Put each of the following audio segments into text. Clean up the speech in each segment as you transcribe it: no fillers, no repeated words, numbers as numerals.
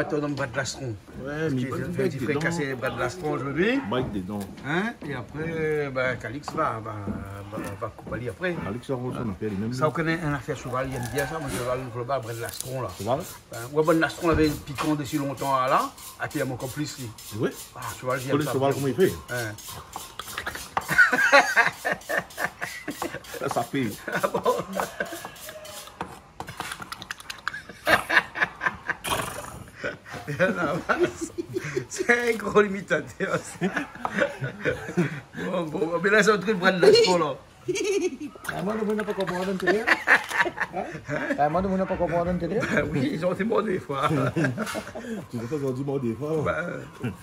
batteur dans le bras de l'astron. Ouais, mais il fait casser les bras de l'astron aujourd'hui. Break des dents. Hein? Et après, ben, Calix va couper après. Alex Arroson, on fait les mêmes. Ça, on connaît un affaire cheval, il aime bien ça, moi cheval global, bras de l'astron là. Cheval? Ouais, bon, l'astron avait piquant depuis longtemps là, à qui il y a mon complice lui. Oui. Ah, cheval, Tu connais le cheval, comment il fait? Hein. Ça fait. Ah bon? C'est un gros imitateur. Bon, mais là, c'est un truc de bras de l'astron là. Moi, nous n'avons pas compris un télé. Moi, nous n'avons pas compris un télé. Oui, ils ont été morts des fois. Tu sais, ils ont dit mort des fois.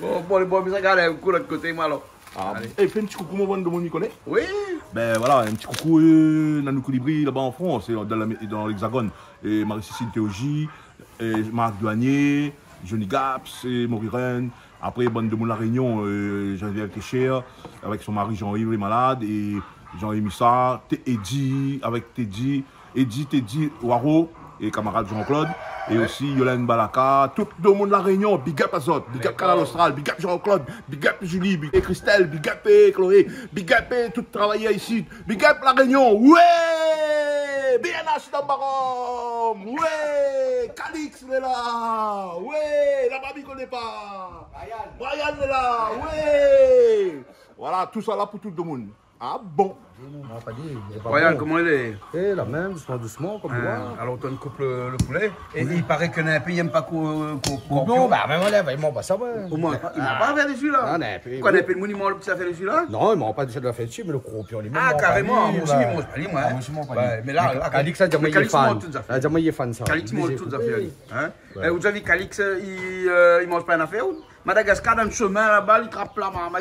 Bon, mais ça regarde un coup de l'autre côté, moi, là. Et fais un petit coucou, mon bon de mon Nicolas. Oui. Ben voilà, un petit coucou dans nos colibris là-bas en France, dans l'Hexagone. Et Marie-Cécile Théogie, et Marc Douanier, Johnny Gaps, et Maurice Rennes. Après, bande de La Réunion, Geneviève Técher, avec son mari Jean-Yves est malade. Et Jean-Yves Missa, Eddie, avec Teddy Waro et camarade Jean-Claude. Et aussi Yolène Balaka, tout le monde de La Réunion, big up Azot, big up Canal Austral, big up Jean-Claude, big up Julie, big up Christelle, big up Chloé, big up tout travailleur ici, big up La Réunion, ouais, BNH dans Barom, ouais, Calix est là, ouais, la mamie connaît pas, Brian est là, ouais, voilà, tout ça là pour tout le monde. Ah bon? On n'a pas dit. Royal, comment il est? Eh, la même, doucement, comme moi. Alors, on coupe le poulet. Et il paraît qu'il y en a un peu, il n'aime pas qu'on. Non, bah, même là, ils m'ont pas ça. Au moins, il m'a pas fait dessus là. Quoi, il y a un peu de monument, le petit affaire dessus là? Non, ils m'ont pas dit ça de la fête dessus, mais le croupion, il Ah, carrément, moi aussi, il mange pas, moi. Moi aussi, il mange pas. Mais là, Calix, ça, il est fan. Il est fan, ça. Calix mange toutes les affaires. Vous avez vu, Calix, il mange pas une affaire? Madagascar, dans le chemin là-bas, il trappe la maman,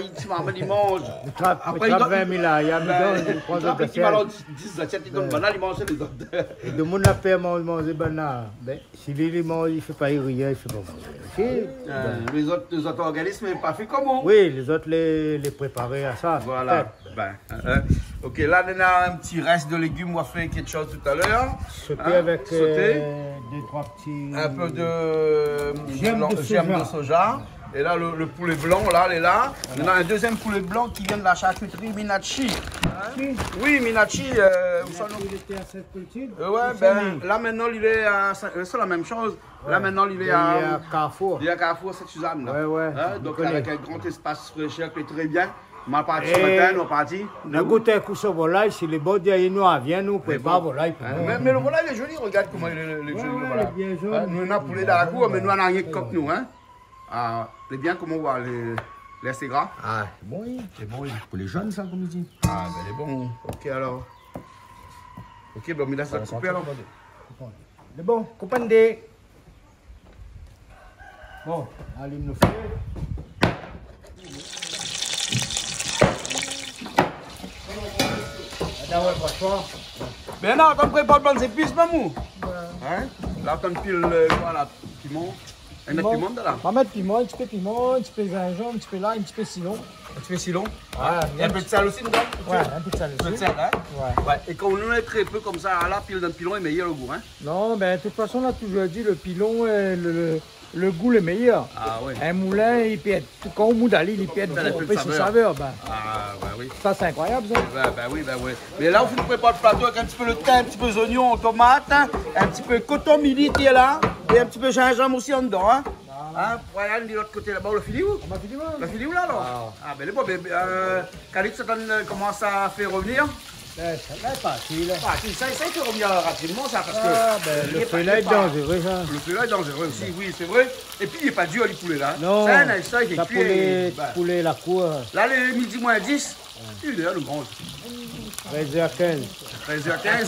il mange. Après, il trappe 20 000 là, il y a mis dans il trappe 10 assiettes, il donne banal, il mange les autres. Et de mon appel, manger banal. Si lui mange, il ne fait pas rien, il fait pas manger. Les autres organismes, ils pas fait comment? Oui, les autres les préparer à ça. Voilà. Ok, là, on a un petit reste de légumes, on va faire quelque chose tout à l'heure. Sauter avec deux, trois petits. Un peu de germe de soja. Et là, le poulet blanc, là, il est là. On a un deuxième poulet blanc qui vient de la charcuterie Minachi. Oui, Minachi. Il était à cette petite. Là, maintenant, il est à. C'est la même chose. Là, maintenant, il est à Carrefour. Il est à Carrefour, cette Suzanne. Donc, avec un grand espace fraîcheur qui est très bien. On est parti ce matin, on est parti. On a goûté un coup sur volaille, si les beaux derrière nous viennent, nous prépare volaille. Mais le volaille est joli, regarde comment il est joli. Le volaille. Nous, on a poulet dans la cour, mais nous, on n'a rien comme nous. C'est bien, comment on voit les assez gras. Ah, c'est bon, c'est bon. Pour les jeunes, ça, comme ils disent. Ah, ben, il est bon. Ok, alors. Ok, ben, mais là, ça va couper alors. C'est bon, coupez des. Bon, allez, nous faire. Ben non, on prépare le banc épices, mamou. Là, on pile voilà, piment. Un petit piment là. On va mettre piment, un petit peu piment, un petit peu gingembre, un petit peu l'ail, un petit peu cilon. Un petit peu cilon. Un peu de sel aussi, dedans. Ouais, un peu de sel aussi. Un peu de sel, hein. Ouais. Et quand on en est très peu comme ça, là, pile dans le pilon est meilleur le goût, hein. Non, ben de toute façon, on a toujours dit le pilon est le goût le meilleur. Ah oui. Un moulin, il peut être, quand on moule il peut être trompé ses saveurs. Ah bah oui. Ça, c'est incroyable, ça. Bah oui. Mais là, on prépare le plateau avec un petit peu de thym, un petit peu d'oignon, tomates, un petit peu de coton midi qui est là, et un petit peu de gingembre aussi en dedans, hein. Voilà, de l'autre côté là-bas, le filet où? Le filet où là, alors? Ah ben, bon, Calix, ça commence à faire revenir. Ça va facile. Ça fait revenir rapidement, ça, parce que. Le filet est dangereux, ça. Le filet est dangereux aussi, oui, c'est vrai. Et puis, il n'est pas dur, les poulets là. Non. C'est un instant qui est cuit. Poulet la cour. Là, les midi moins 10, il est là, le grand. 13h15. 13h15.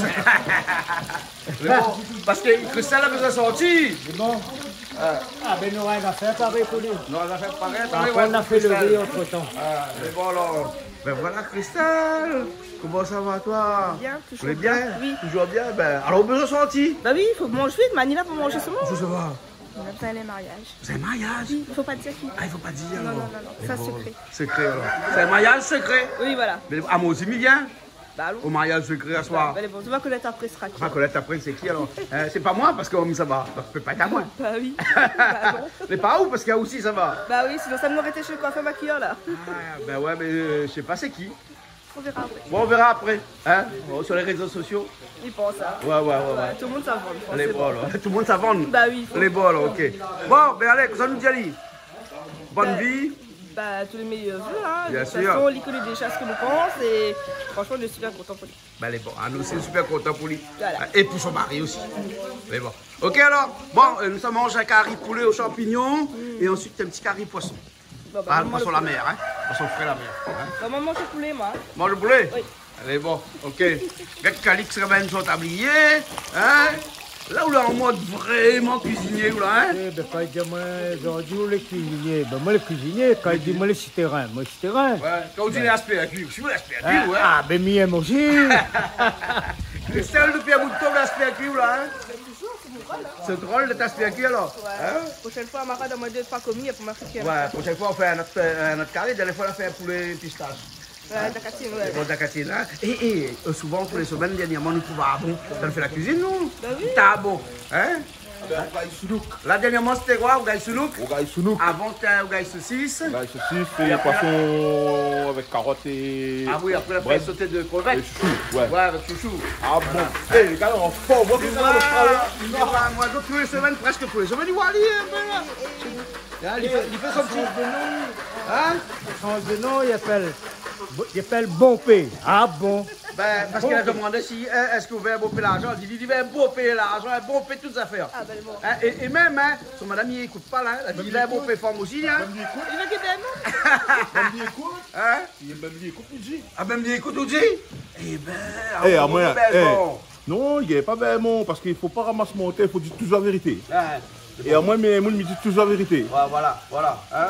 Mais bon, parce que ça là nous a sorti. C'est bon. Ben nous on va faire pareil pour lui. Nous on va faire pareil. Après on a fait le riz entre temps. Mais bon alors, ben voilà Christelle. Comment ça va toi? Bien, toujours bien. Oui. Toujours bien. Ben alors on besoin sorti. Bah oui, il faut manger vite, Manila pour manger ce moment. Je sais pas. On a fait les mariages. C'est un mariage? Oui, il faut pas dire qui. Ah, il faut pas dire alors. Non, ça secret. Secret alors. C'est un mariage secret. Oui, voilà. Mais à moi aussi, il vient. Bah, allons. Au mariage de Gré à soir. Allez, bon, tu vas connaître après ce Enfin, connaître après, c'est qui alors? C'est pas moi parce que ça va. Donc, ça peut pas être à moi. Bah oui. Bah non. Mais pas où parce qu'il y a aussi ça va. Bah oui, sinon ça m'aurait été chez le coiffeur maquilleur là. Ah, ben ouais, mais je sais pas c'est qui. On verra après. Bon, on verra après. Hein? Sur les réseaux sociaux. Il pense ça. Ouais. Tout le monde s'avance. Les bols, tout le monde s'avance. Bah oui. Les bols, ok. Bon, ben allez, ça nous dit Ali. Bonne vie. Bah, tous les meilleurs vœux, hein. Bien De toute sûr. façon, il connaît déjà ce que nous pensons et franchement, je suis super content pour lui. Ben elle est bon, nous aussi super contents pour lui. Voilà. Et pour son mari aussi. Mais bon. Ok alors, bon, nous sommes mangé un curry poulet aux champignons et ensuite un petit curry poisson. Bon, bah, Ah, maman, poisson le la poulet. mer, hein. Poisson frais la mer. Hein. Bah, maman, mange le poulet, moi. Mange le poulet? Oui. Allez, bon, ok. Regarde Calix ramène son tablier, hein. Là où là en mode vraiment cuisinier, là, hein. Ben, quand il dit moi, aujourd'hui, les cuisiniers, ben moi, les cuisiniers, quand il dit moi, les citerrains, moi, les citerrains. Ouais, quand on dit l'aspect à cuire, je suis l'aspect à cuire, ouais. Ah, ben, mieux aussi. Le sel de Pierre Mouton, l'aspect à cuire, là, hein. C'est drôle de t'aspect à cuire, alors. Ouais. Hein? Prochaine fois, Amara, dans moi 2-3 commis pour ma friture. Ouais, prochaine fois, on fait un autre carré, dernière fois, on a fait un poulet pistache. Dakatine, ouais. Bon, Dakatine, hein. Et souvent, tous les semaines, dernièrement, nous trouvons ah bon. Ça nous fait la cuisine, nous. Bah oui. T'as bon, hein. Là, dernièrement, c'était quoi? Au Gaï Sounouk? Au Gaï Sounouk. Avant, c'était au Gaï Saucisse. Gaï saucisse et poisson avec carottes et. Ah oui, après, on a fait sauter de crevettes. Et chouchou, ouais. Ouais, avec chouchou. Ah bon. Eh, les gars, en forme, moi, Moi, donc, tous les semaines, presque tous les semaines, il voit aller un peu là. Là, il fait son petit. Hein? Change de nom, il appelle Bon P. Ah bon. Ben, parce qu'il a demandé si est-ce que vous voulez un beau payer l'argent. Il dit il veut un beau payer l'argent, un bon payer toutes les affaires. Ah, ben bon. Hein, et même, hein, son madame, il écoute pas là. Elle dit il veut un beau payer femme aussi. Hein. Il veut qu'il t'aime? Même lui écoute. Hein? Même lui écoute, il dit. Ah, même lui écoute aussi. Eh ben, Eh, à moi, ben, bon. non, il n'est pas bien bon, parce qu'il ne faut pas ramasser mon thé, il faut dire toujours la vérité. Hein, Et à moi, mes me dit toujours la vérité. voilà. Hein.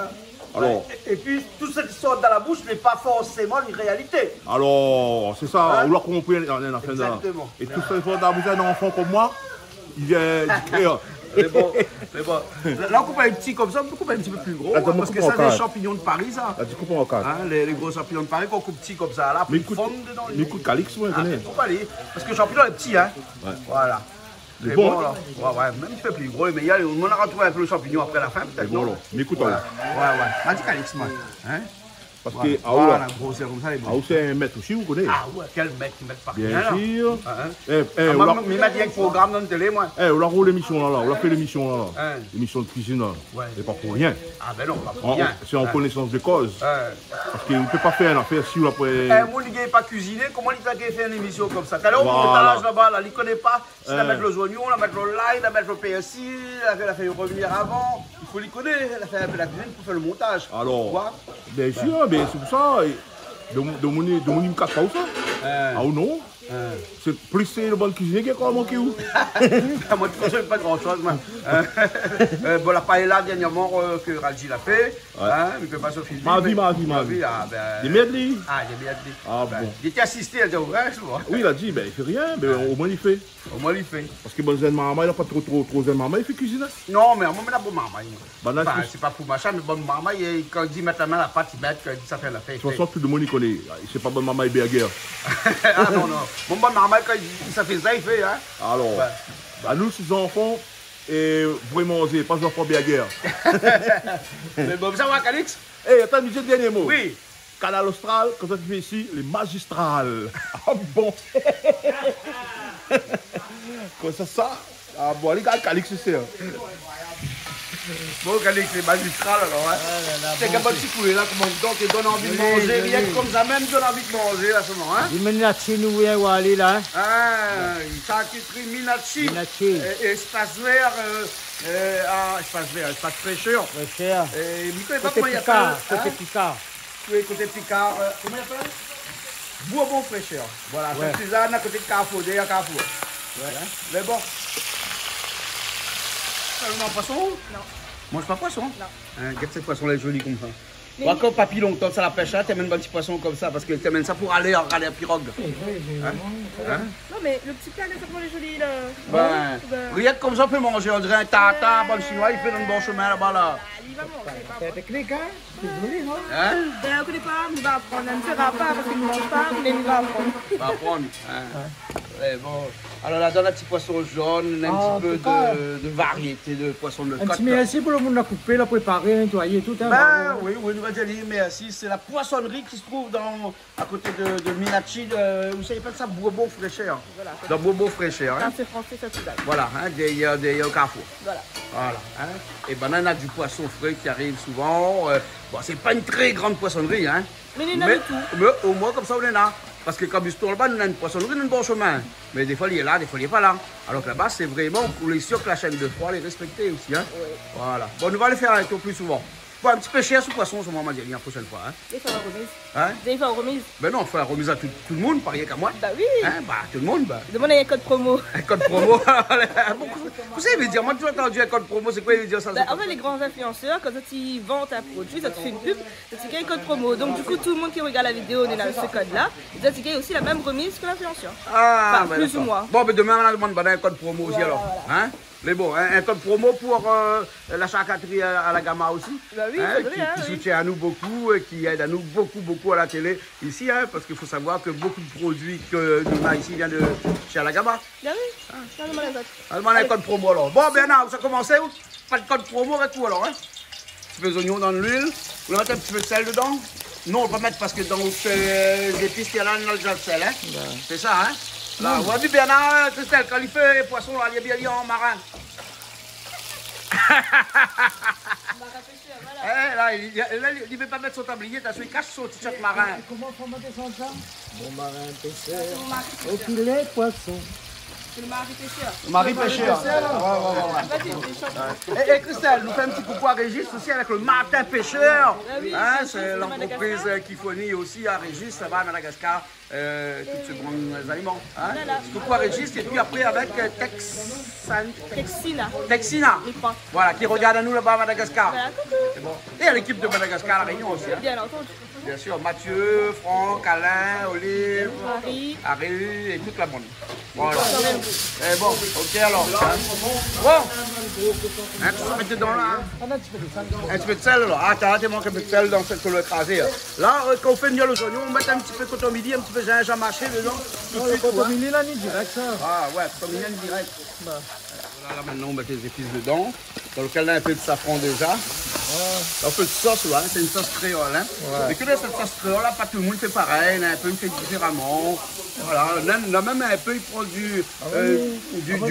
Alors, Et puis, tout ce qui sort dans la bouche n'est pas forcément une réalité. alors c'est ça, Hein? on l'a compris en fin de Exactement. Et tout ce qui sort dans un enfant comme moi, il vient dire. C'est bon, c'est bon. Là, on coupe un petit comme ça, on peut couper un petit peu plus gros. Là, Hein, parce que coupe en ça, des quatre. champignons de Paris, ça. Là, tu coupes en quatre. Hein, les gros champignons de Paris qu'on coupe petit comme ça, là, pour Mais ils fondent dedans. Mais écoute, Calix, moi, je Ah, connais. faut pas aller. Parce que le champignon est petit, hein. Ouais. Voilà. Les C'est bons, bon, là. Ouais, même un peu plus gros, mais on a retrouvé un peu le champignon après la fin, peut-être. bon, non? là. Mais écoute, Ouais. M'a dit Calix, moi. Hein? parce que, ah Voilà, ouais, gros, c'est comme ça, les ah bons. ouais, c'est un maître aussi, vous connaissez. Ah ouais, quel mec qui met par Bien rien, là. sûr. Hein? On Moi, l'a il m'a dit un programme dans la télé, moi. on l'a roulé l'émission là, on l'a fait l'émission là. Hein? L'émission de cuisine là. Ouais. C'est pas pour rien. Ah ben non, pas pour rien. C'est en connaissance de cause. Parce qu'on ne peut pas faire une affaire si ou après. Moi, il n'est pas cuisiné, comment il t'a fait une émission comme ça? T'as là au Voilà. montage là-bas, là, il ne connaît pas. Il a mettre les oignons, il a mettre le lard, il a mettre le persil, il a fait revenir avant. Il faut les connaître, il a fait un peu la cuisine pour faire le montage. Alors, Quoi? bien sûr, mais c'est pour ça. De mon ne me casse pas où ça. Ah ou non? C'est plus c'est le bon cuisinier qui a encore manqué où? Moi, de toute façon, pas grand-chose. Bon, la paella, dernièrement, que Ralji l'a fait. Hein, il ne peut pas se filmer. Ma vie. Ah, ben... Des merdes. Ah, il est bien dit. Ah Ben, bon. il était assisté, elle dit, ouais, je vois. Oui, il a dit, ben il fait rien, mais au moins il fait. Au moins, il fait. Parce que bon, Zen Maman, il n'a pas trop Zen Maman, il fait cuisiner. Non, mais moi, il a bon maman. Bah, là, Enfin, c'est- c'est pas pour machin, mais bon maman, quand il dit mettre la main à la pâte, il met, quand il dit ça fait la fête. De toute façon, tout le monde il connaît. C'est pas bon Maman et Berger. Ah non. Mon bon maman, quand il dit ça fait ça, il fait, hein. Alors, Ouais. bah, nous, ces enfants, et vous manger, pas enfants Berger. Mais bon, ça va, Calix? Eh, attends, je dis le dernier mot. Oui. Canal Austral, comme ça tu fais ici, les magistrales. Ah bon. Comme ça. Ah bon, les gars, Calix, c'est ça. Bon, Calix, c'est magistral, alors, hein. C'est qu'un petit poulet, là, comme on dit, qui donne envie de manger, rien que comme ça, même donne envie de manger, là, seulement, hein. Il mène la chez nous, où aller là. Ah, charcuterie Minachi. Minachi. Espace vert, espace fraîcheur. Très cher. Et je ne connais pas Côté comment il Picard, appelle. côté Hein? Picard. Oui, côté Picard. Comment il appelle? Bourbon fraîcheur. Voilà, Ouais. c'est Suzanne à côté de Carrefour, derrière Carrefour. Ouais. Mais bon. Ça, le poisson? Non. Mange pas poisson? Non. Hein, regarde ces poissons là jolis comme ça. Toi, quand papy longtemps, ça la pêche, hein, t'amènes un petit poisson comme ça, parce que t'amènes ça pour aller regarder la pirogue. Hein? Non, mais le petit plat, là, ça pour les jolis, là. Ben, rien que comme ça, on peut manger. On dirait un tata, bon chinois, il fait dans le bon chemin là-bas, là. Il va manger, pas C'est technique, hein? C'est joli, non? Hein? Ben, on connaît pas, on va apprendre. On ne fera pas parce qu'il ne mange pas, mais il va apprendre. On va apprendre. Hein? Ouais, bon. Alors là, dans un petit poisson jaune, un Ah, petit peu en tout cas, de variété de poissons de Un côte. petit merci pour le monde à couper, la préparer, nettoyer, tout. Hein, Ben oui, oui, nous va dire, mais si c'est la poissonnerie qui se trouve à côté de Minachi, vous savez pas de ça, Bourbeau-Fréchère. Voilà. Dans Bourbeau-Fréchère. Hein? Ça, c'est français, ça, c'est dingue. Voilà, hein, il y a au carrefour. Voilà. Voilà. Hein? Et ben là, on a du poisson frais qui arrive souvent. Bon, c'est pas une très grande poissonnerie, hein. Mais il y en a Mais, de tout. mais au moins, comme ça, on est là. Parce que quand Busto là-bas, on a une poissonnerie dans le bon chemin. Mais des fois, il est là, des fois, il n'est pas là. Alors que là-bas, c'est vraiment pour les sûrs que la chaîne de froid, les respecter aussi. Hein. Oui. Voilà. Bon, nous allons le faire un tour plus souvent. Bon, un petit peu cher ce poisson, ce moment, la prochaine fois. Hein. Des fois, en remise. Hein? Des fois, en remise. Ben non, il faut la remise à tout le monde, pas rien qu'à moi. Bah oui. Hein? Bah, tout le monde. Bah. Demande à un code promo. Un code promo. Vous savez, il veut dire, moi, tu as entendu un code promo, c'est quoi il veut dire ça? Bah, en fait, les grands influenceurs, quand ils vendent un produit, ça te fait une pub, ça te gagne un code promo. Donc, du coup, tout le monde qui regarde la vidéo, on est dans ce code-là. Et ça te gagne aussi la même remise que l'influenceur. Ah, Enfin, ben plus d'accord. ou moins. Bon, ben demain, on a demandé un code promo aussi Voilà, alors. voilà. Hein? Mais bon, un code promo pour la charcuterie à la Gamma aussi. Bah oui, Hein, faudrait, hein, qui oui. soutient à nous beaucoup, qui aide à nous beaucoup à la télé ici, hein, parce qu'il faut savoir que beaucoup de produits que nous avons ici viennent de chez la Gamma. Bah oui. Ça demande les autres. On demande un code promo alors. Bon, Bernard, ça a commencé où? Pas de code promo avec vous alors, hein? Un petit peu d'oignon dans l'huile. Vous voulez mettre un petit peu de sel dedans? Non, on va pas mettre parce que dans les épices qu'il y a là, on a déjà le sel, hein? C'est ça, hein? Là, vous avez vu Bernard, Christelle, quand il fait les poissons, là, il est bien en marin. Eh, là, il ne veut pas mettre son tablier, t'as il cache son t-shirt marin. Comment formater ça? Bon marin, pêcheur, au filet, poisson. C'est le mari pêcheur. Marie Pêcheur. En fait, il est Et Christelle, nous fait un petit coucou à Régis aussi avec le Martin Pêcheur. Ah oui, Hein, c'est c'est de l'entreprise Madagascar. qui fournit aussi à Régis, là-bas à Madagascar, tous ces bons aliments. Hein. Voilà. Coucou à Régis et puis après avec Texina. Texina. Il croit. Voilà, qui regarde à nous là-bas à Madagascar. Voilà, coucou. C'est bon. Et à l'équipe de Madagascar à La Réunion aussi. Hein. Bien entendu. Bien sûr, Mathieu, Franck, Alain, Olive, Marie. Harry et toute la bande. Voilà. Et bon, ok alors. Hein. Bon. Hein, tu peux mettre dedans là. Hein. Un petit peu de sel alors. Ah, t'as manqué un peu de sel dans cette que l'on a écrasé. Là, quand on fait une aux oignons, on met un petit peu de coton midi, un petit peu de gingembre mâché dedans. Tout de Le suite, quoi. coton mini, là, ni direct, ça. Ah ouais, coton midi direct. Là, maintenant, on met les épices dedans. Dans lequel, là, un peu de safran déjà. Un peu de sauce, là, c'est une sauce créole. Hein. Mais que là, cette sauce créole, là, pas tout le monde fait pareil. Là, un peu, il fait différemment. Voilà, là, même un peu, il prend du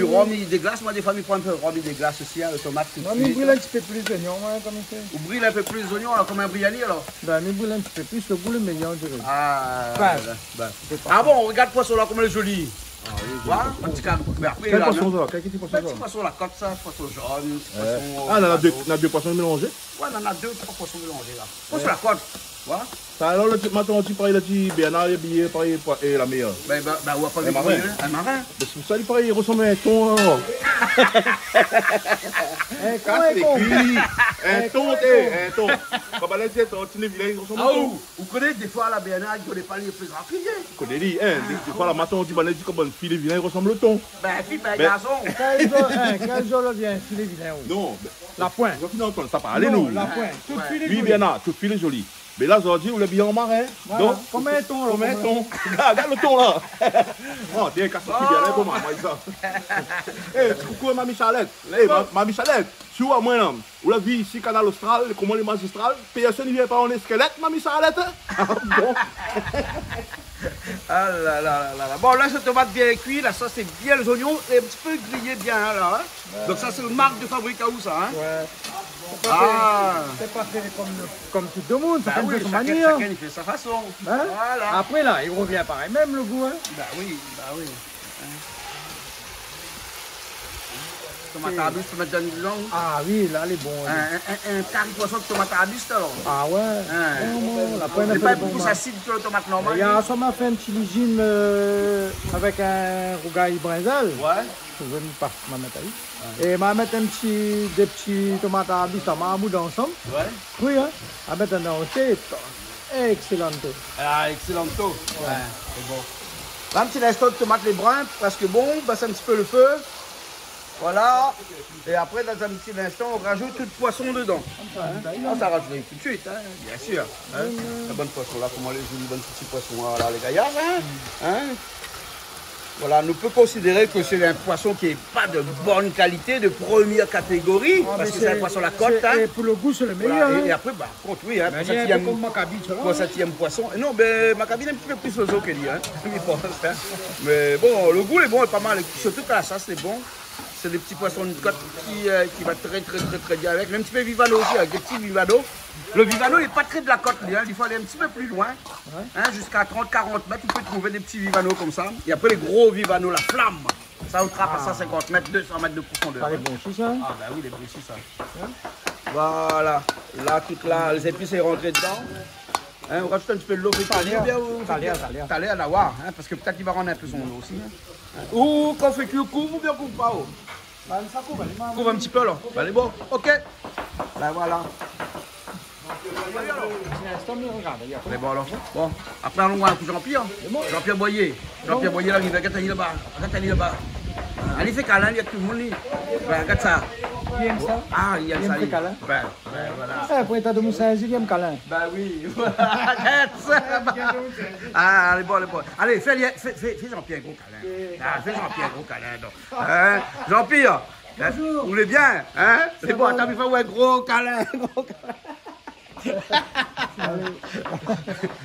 rhum, il déglace. Moi, des fois, il prend un peu de rhum, il déglace aussi, hein, le tomate tout de Non, mais il suite. brûle un petit peu plus d'oignons, ouais, comme il fait. Vous brûlez un peu plus d'oignons, alors, comme un briani, alors. Ben, mais il brûle un petit peu plus, le goût, le meilleur, je dirais. Ah, Ben, ben. Ah bon, regarde le poisson là, comme il est joli. Voilà, un petit cas. Mais après, Quel là, poisson, non. ça? Quel petit poisson, Petit ça? poisson la côte, ça, poisson jaune, poisson. Ah, on a deux poissons mélangés. Ouais, on en a 2-3 poissons mélangés là. Poisson la côte. Voilà. Ça, alors, maintenant, tu parles de Bernard, il est billet, pareil, et la meilleure. Ben, on va pas Un marin. un marin. C'est pour ça, il paraît, il ressemble à un thon, hein. Casse les cuits. Un ton, un ton. Comme elle dit, tu ne vilain, il ressemble Ah, à un ton. vous connaissez des fois la BNA, il ne connaît pas les plus rapides. Tu connais, hein. Des fois, la matin, on dit, ben, elle dit, comme un filet vilain, il ressemble au thon. Ben, fille, ben, Ben- garçon. Quel jour vient, filet vilain, oui. Non, La pointe. je finis entendre ça parler, nous. La pointe. Tout filet Oui, joli. bien là, tout filet joli. Mais là, aujourd'hui, on est bien en marin. Voilà. Donc, Comme un thon, là. comme un thon. Regarde le thon, là. Oh, tiens, casse le cul, bien, là, pour moi, ça. Eh, coucou, Mamie Charlotte. Eh, Mamie Charlotte, tu vois, moi, là, on l'a vu ici, Canal Austral, comment les magistrales, personne ne vient pas en squelette, Mamie Charlotte. Ah, bon. Ah là là là là. Bon, là, cette tomate bien cuite, là, ça, c'est bien les oignons et un petit peu grillé bien, hein, là. Hein. Donc, ça, c'est le marque de fabrique à où, ça, hein. Ouais. Ah. C'est pas fait comme tout le monde, Bah chacun oui, fait sa chacun, manière. chacun, il fait sa façon. Hein? Voilà. Après là, il revient pareil, même le goût. Hein? Bah oui, bah oui. tomate à bûche, tu mets dedans. Ah oui, là, elle est bon. Un carré poisson de tomate à bûche, alors. Ah ouais. On a pas C'est pas beaucoup acide que le tomate normal. Il y a ça m'a fait un petit légime avec un rougail brinzel. Ouais. Je vais pas ma mettre ahí. Et m'a mettre des petits tomates à bûche à moudre ensemble. Ouais. Oui, hein. À mettre dans le thé. Excellent. Ah, excellent taux. Ouais, c'est bon. Là, un petit instant de tomates les bruns, presque bon, baisse un petit peu le feu. Voilà. Et après, dans un petit instant, on rajoute tout le poisson dedans. Ah, ça rajoute tout de suite, hein, bien sûr. Hein. La bonne poisson là, comment les jolis bonnes petits poissons là, les gaillards. Hein. Voilà, nous peut considérer que c'est un poisson qui n'est pas de bonne qualité, de première catégorie, parce que c'est un poisson à la côte. Hein. Et pour le goût, c'est le meilleur. Voilà, hein. et après, bah, contre, oui, hein, Comme Maccabi, tu vois. pour 7e poisson. Et non, mais Maccabi est un petit peu plus oiseau que lui, hein. Il pense, hein. Mais bon, le goût est bon, est pas mal. Surtout que la sauce, c'est bon. C'est des petits poissons de côte qui va très bien avec. Même un petit peu vivano aussi, avec des petits vivano. Le vivano n'est pas très de la côte, lui, hein. Il faut aller un petit peu plus loin. Hein, jusqu'à 30-40 mètres, tu peux trouver des petits vivanos comme ça. Et après, les gros vivanos, la flamme. Ça, on trappe à 150 mètres, 200 mètres de profondeur. Ça les blanchis, ça. Ah, bah oui, les blanchis, ça. Voilà. Là, toute là, les épices sont rentrées dedans. Hein, on rajoute un petit peu de l'eau. T'allais à l'avoir, hein, parce que peut-être qu'il va rendre un peu son eau aussi. Hein. Ou qu'on fait cuire couvre ou bien couvre pas. Oh. Couvre un petit peu là. Bah, allez, bon, ok. Ben voilà. Mais bon alors, bon, après on voit un coup Jean-Pierre. Jean-Pierre Boyer. Jean-Pierre Boyer là, il va gâter là-bas. Allez, fait câlin, il y a tout le monde. Ben, regarde ça. Il aime ça. Ah, il aime ça. Il câlin. Ben, voilà. Ah, pour état de Moussa, il aime câlin. Ben oui, regarde ça. Ah, allez, bon. Allez, fais Jean-Pierre gros câlin. Ah, fais Jean-Pierre gros câlin. Donc. Hein? Jean-Pierre, vous voulez bien? Hein? C'est bon, attends, il faut un gros câlin.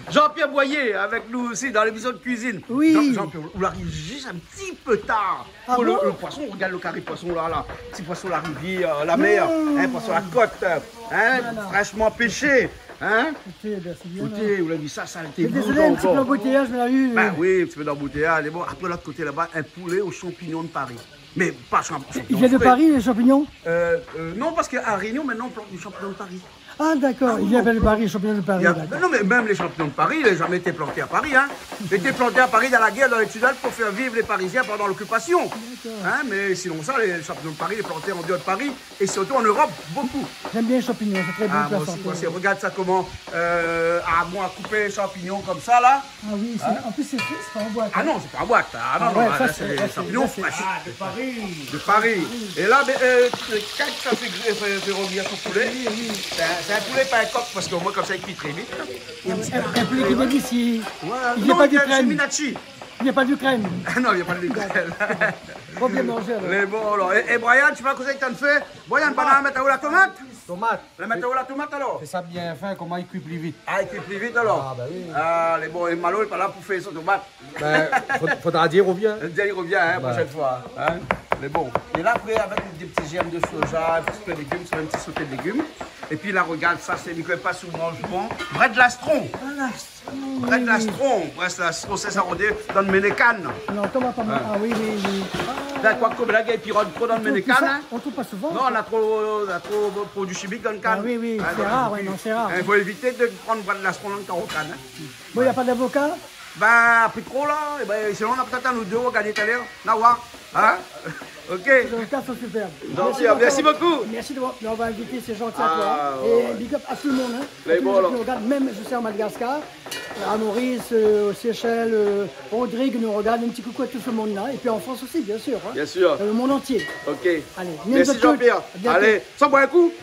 Jean-Pierre Boyer avec nous aussi dans l'émission de cuisine. Oui. Jean-Pierre, on arrive juste un petit peu tard. Ah Pour bon le poisson, on regarde le carré poisson là. Petit poisson la rivière, la mer, hein, poisson à la côte, hein, fraîchement pêché. Hein? Écoutez, vous l'avez vu ça a été bon. Désolé, un petit peu d'embouteillage, mais là, eu. Ben oui, un petit peu d'embouteillage. Bon, après, l'autre côté là-bas, un poulet aux champignons de Paris. Mais pas champignons. Il vient de Paris, les champignons? Non, parce qu'à Réunion, maintenant, on plante des champignons de Paris. Ah, d'accord, il vient de Paris, les champignons de Paris. Non, mais même les champignons de Paris, ils n'ont jamais été plantés à Paris. Hein. Ils étaient plantés à Paris dans la guerre, dans les Tudals, pour faire vivre les Parisiens pendant l'occupation. Hein, mais sinon, ça, les champignons de Paris, les plantés en dehors de Paris, et surtout en Europe, beaucoup. J'aime bien les champignons, c'est très bon pour la santé. Moi aussi, regarde ça comment, à couper les champignons comme ça, là. Ah oui, en plus, c'est pas en boîte. Ah non, c'est pas en boîte. Ah non, ouais, non, ça, là, c'est des champignons fraîches. Ah, de Paris. De Paris. Et là, quand ça fait revenir son poulet, c'est un poulet, pas un coq, parce qu'au moins, comme ça, il cuit très vite. Un poulet qui vient d'ici. Voilà. Il n'y a pas d'Ukraine. Minachi. Il n'y a pas d'Ukraine. Ah non, il n'y a pas d'Ukraine. Faut bien manger alors. Mais bon, alors. Et Brian, tu vois quoi ça que tu as fait? Brian, pas la mettre où la tomate? Tomate. La mettre où la tomate alors? C'est ça bien fait, comment il cuit plus vite. Ah, il cuit plus vite alors? Ah, bah oui. Ah, les bons, et Malo, il n'est pas là pour faire son tomate. Ben, faudra dire, revient. Il revient, hein, prochaine fois. Hein? Mais bon. Et là, après, avec des petits germes de soja, un petit peu de légumes, sur un petit sauté de légumes. Et puis là, regarde, ça, c'est Nicolas pas sous mangement. Bret de lastron. Bret de lastron. Bret de lastron, c'est ça, on dit dans le Ménécan. Non, tomate pas mal. Ah oui. Là, quoi, comme la gueule, pirogue trop dans le Ménécan. Hein? On trouve pas souvent. Non, on a trop produits chimiques dans le canne. Ah oui, c'est rare, oui, non, c'est rare. Il faut éviter de prendre Bret de lastron dans le canne. Hein? Bon, il n'y a pas d'avocat? Ben, plus trop là. Et ben, sinon, on a peut-être un ou deux au gagner tout à l'heure. Nawa. Hein? Ok. Les avocats sont superbes. Merci beaucoup. Merci de m'avoir invité, c'est gentil à toi. Et big up à tout le monde. Hein. Les bons, alors. Nous regardent, même je sais en Madagascar, à Maurice, aux Seychelles, Rodrigue nous regarde, un petit coucou à tout ce monde-là. Et puis en France aussi, bien sûr. Hein. Bien sûr. Le monde entier. Ok. Allez, merci Jean-Pierre. Allez, ça boit un coup.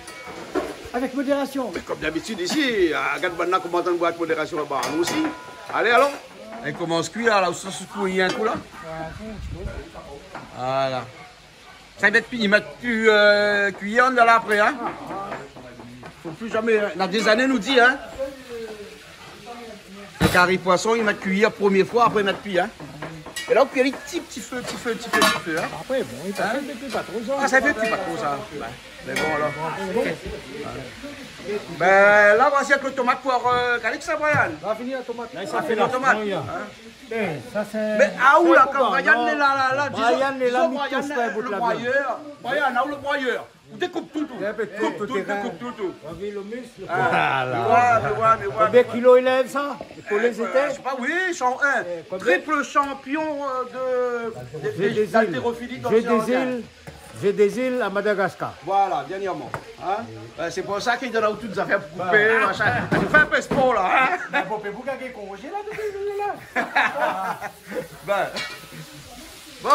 Avec modération. Mais comme d'habitude ici, à Gadbana, comment on boit avec modération là-bas. Nous aussi. Allez, alors. Et comment on se cuit là, ça se cuit, il y a un coup là. Voilà. Ça va être ils mettent plus cuillère dans là après, hein. Faut plus jamais. Dans des années, nous dit, hein. Le carré poisson, ils mettent cuillère première fois, après ils mettent puis, hein. Et là, on cuit avec petit feu, hein. Après, bon, il passe depuis pas trop ça. Ah, ça fait petit, pas trop ça. Ouais. Mais bon, alors. Ben, là, voici avec le tomate pour Calix, Brian. On va finir la tomate. Là, Ça fait la tomate. Ça, c'est... Mais ah où là, quand Brian est là, Brian est là, Brian le broyeur. Brian, là où le broyeur. On découpe tout. Coupe tout. On vit le muscle. Mais ouais. Combien de kilos il lève ça? Pour les Je étés? sais pas, oui, triple champion d'haltérophilie dans J'ai des îles à Madagascar. Voilà, dernièrement. Hein? C'est pour ça qu'il y en a toutes les affaires pour couper. On fait un peu de sport là. Hein? Mais vous gagner congé là depuis Ben. Bon.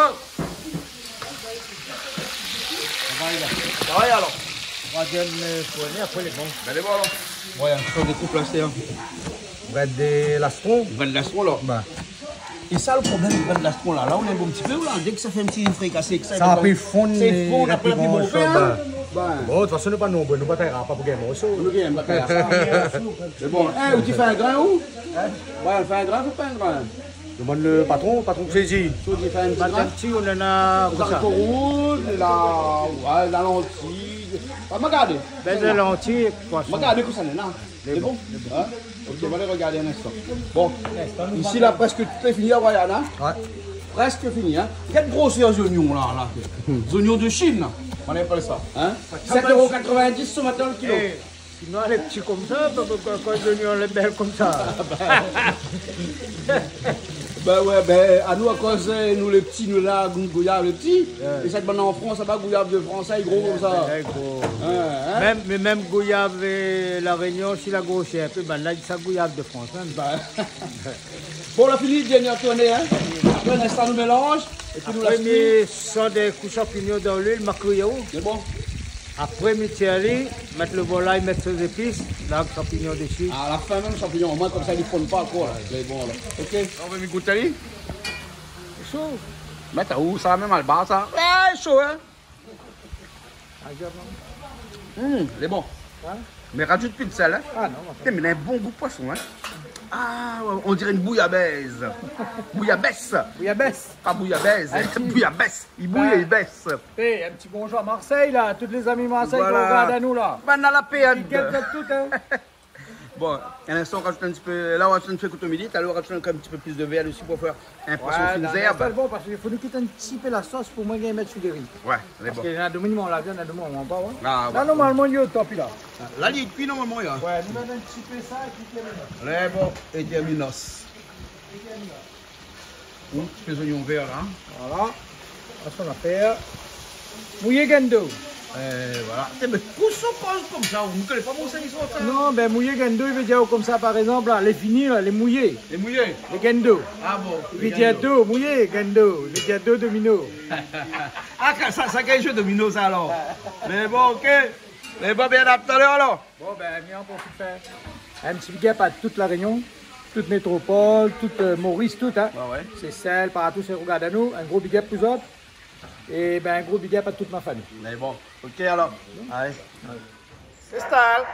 Ça va alors. On va dire le après les bons. Ben les bons alors. Ouais, on découpe là, c'est. Bras de lastron. Bras de lastron là. Ben. Et ça, le problème du bras de lastron là, on aime un petit peu là. Dès que ça fait un petit fricassé, que ça a pris fond. C'est fond, après la plus bon fait. Bon, de toute façon, nous pas nombreux, nous pas pas pour gagner morceau. C'est bon. Où tu fais un grain où? Ouais, on fait un grain ou pas un grain? Demande le patron plaisir. Tu fais un petit on en a comme ça. Rouge, la lentille. Regardez. La lentille, poisson. Regardez que ça est là. C'est bon? Ok, on va les regarder un instant. Bon, ici là, presque tout est fini, Brian. Ouais. Presque fini. Hein. Quelle grosseur oignons là? Les oignons de Chine, on appelle ça. Hein? 7,90 € ce matin le kilo. Sinon, les petits comme ça, quand les oignons les belles comme ça. Ben ouais, ben à nous à cause nous les petits, nous là, gouyave les petits. Et cette bonne en France, ça va gouyave de français, gros comme ça. Gros. Hein? Même gouyave et la Réunion, si la gauche est un peu, ben là, ça gouyave de France. Même. Ben. Bon, on a fini de dernière tournée, hein. Après, un instant, nous mélange. Et puis nous la sans des coups champignons dans l'huile, macrouillot. C'est bon. Après, mettre le volaille, mettre ses épices, là, champignons dessus. À la fin, même champignons. Moi, comme ça, ils ne fondent pas quoi. C'est bon, là. Ok. On va m'y goûter. C'est chaud. Mais t'as où ça, même à le bas, ça? Ouais, chaud, hein. C'est bon. Hein? Mais rajoute plus de sel, hein. Ah non, mais il a un bon goût de poisson, hein. Ah, on dirait une bouillabaisse. Bouillabaisse. Bouillabaisse. Pas bouillabaisse, bouillabaisse. Il bouille et il baisse. Hey, un petit bonjour à Marseille, là. Tous les amis Marseille qui regardent à nous, là. Ben, à la paix. Tout, hein. Bon, à l'instant, on rajoute un petit peu. Là, on rajoute un petit peu de midi. Alors, on rajoute un petit peu plus de verre aussi pour faire un poisson fines herbes. C'est bon parce qu'il faut nous quitter un petit peu la sauce pour moi gagner mettre sur des riz. Ouais, c'est bon. Parce qu'il y en a deux minutes, on la viande, il y en a deux minutes, on va pas. Ah, là, normalement, il est au top, là. Là, il est cuit normalement, là. Ouais, nous mettons un petit peu ça et puis terminos. C'est bon, et terminos. Un petit peu d'oignon vert, là. Voilà. That's ce qu'on va faire. Mouiller gando. Voilà. Mais cousson comme ça, vous ne connaissez pas mon service ça? Non, ben mouiller gando, il veut dire comme ça, par exemple, là, les finis, là, les mouillés. Les mouillés? Les gando. Ah bon? Il veut dire dos, mouillé, gando. Il veut dire dos, domino. Ah, ça quel jeu domino, ça, alors? Mais bon, ok. Mais bon, bien à tout à l'heure, alors. Bon, ben, viens, on peut faire un petit gap à toute la Réunion, toute métropole, toute Maurice, tout, hein. Ah ouais. C'est celle, partout, c'est regarde à nous. Un gros big up pour autres. Et ben un gros big up à toute ma famille. Mais bon, ok alors. Allez. C'est style.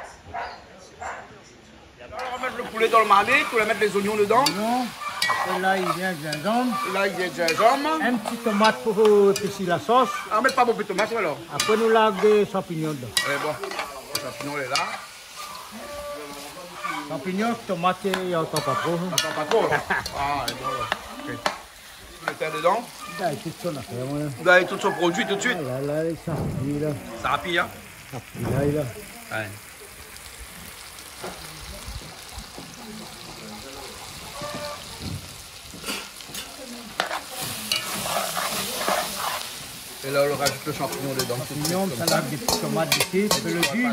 On va mettre le poulet dans le marmite, on va mettre les oignons dedans. Et là, il vient de gingembre. Là, il vient de gingembre. Un petit tomate pour épaissir la sauce. On met pas beaucoup de tomates alors. Après, nous lavons des champignons dedans. Ouais, bon. Les champignons, est là. Champignons, tomates, il n'y a pas trop. Attends pas trop. Ah, c'est bon là. Ok. Le thym dedans. Là, il tout son affaire, moi. Vous avez tout son produit tout de suite. Là, ça appuie, là. Ça appuie, hein? Ça appuie, là. Ouais. Et là, on rajoute le champignon dedans. Champignon, salade, des petites tomates dessus, un peu le jus.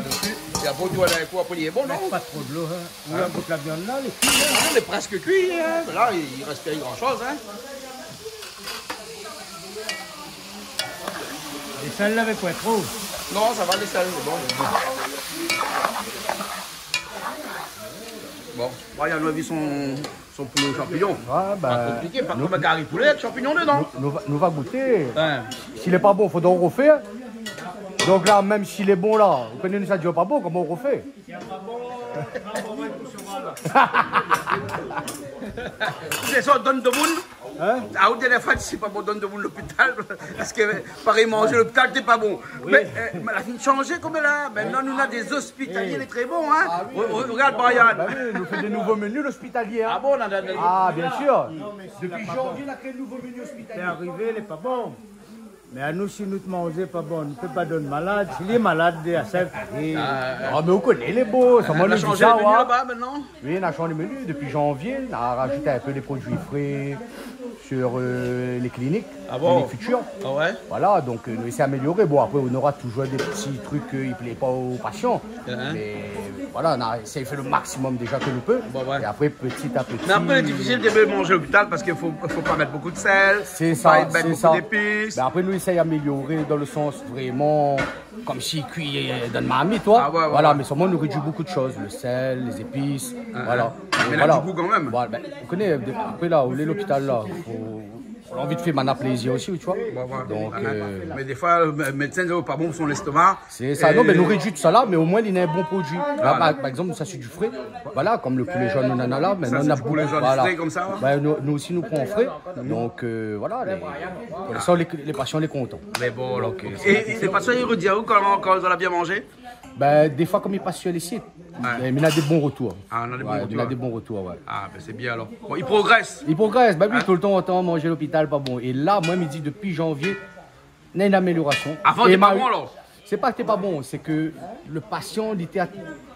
Et après, tu vois dans les coups, après, il est bon, non? Pas trop de l'eau, hein. Vous avez la viande là, les cuits, là. On est presque cuit, hein. Là, il reste pas grand-chose, hein. Et celle-là, avec quoi trop? Non, ça va, les salades, c'est bon. Bon, Brian a vu son poulet aux champignons. Ah, bah, pas compliqué, pas comme un carré poulet avec champignons dedans. Nous va goûter. Ouais. S'il n'est pas bon, il faudra en refaire. Donc là, même s'il est bon là, vous connaissez ça, dit pas bon, comment on refait? C'est ça, donne de monde. Hein? Ah, ou dernière fois, c'est pas bon donne de vous l'hôpital. Parce que, pareil, manger l'hôpital, c'est pas bon. Oui. Mais la fin de changer comme là. Maintenant, nous, on a des hospitaliers, les très bons, hein. Regarde, Brian. Bah oui, nous fait des nouveaux menus l'hospitalier. Hein. Ah bon, on a des... Ah, bien sûr. Depuis janvier, on a créé de nouveaux menus C'est hospitaliers. arrivé, il n'est pas bon. Mais à nous, si nous te mangeons pas bon, on ne peut pas donner malade. Si les malades, à ça, Ah, mais on connaît les beaux. Ça On m'a a dit changé ça, le menu ouais. là-bas, maintenant. Oui, on a changé le menu depuis janvier. On a rajouté un peu des produits frais sur les cliniques, Ah bon? les futurs. Ah ouais? Voilà, donc nous essayons d'améliorer. Bon, après, on aura toujours des petits trucs qui ne plaisent pas aux patients. Mais voilà, on a essayé de faire le maximum déjà que nous peut. Bon, ouais. Et après, petit à petit. Mais après, c'est difficile de manger à l'hôpital parce qu'il faut pas mettre beaucoup de sel. C'est pas ça, mettre c'est beaucoup ça. d'épices. Mais après, nous essayons d'améliorer dans le sens vraiment comme si cuit dans le mamie, toi. Ah ouais, voilà, ouais. mais seulement nous réduit beaucoup de choses. Le sel, les épices, voilà. Mais Et là, voilà. du goût quand même. Voilà, ben, vous connaissez, après là, où est l'hôpital là, on a envie de faire mana plaisir aussi, tu vois. Bon, ouais. Donc, Mais des fois, le médecin n'est pas bon pour son estomac. c'est ça. Et- Non, mais nous réduit tout ça là, mais au moins il y a un bon produit. Là, par exemple, ça c'est du frais. Voilà, comme le poulet jaune, on en a là. Maintenant, c'est on a du poulet jaune voilà. frais comme ça, ouais. Ben, nous aussi, nous prenons frais. Donc, voilà, pour l'instant, les patients, les contents. Mais bon, alors. Et les patients, ils redisent à vous quand ils ont bien mangé? Ben, des fois, comme il passe sur les sites, mais il a des bons retours. Ah, on a des bons Ouais, retours. Il a des bons retours, ouais. Ah, ben c'est bien alors. Bon, ils progressent. Il progresse, ben oui, tout le temps, autant manger à l'hôpital, pas bon. Et là, moi, il me dit depuis janvier, il y a une amélioration. Avant, Et t'es pas ma- bon alors? C'est pas que t'es pas bon, c'est que le patient, il était.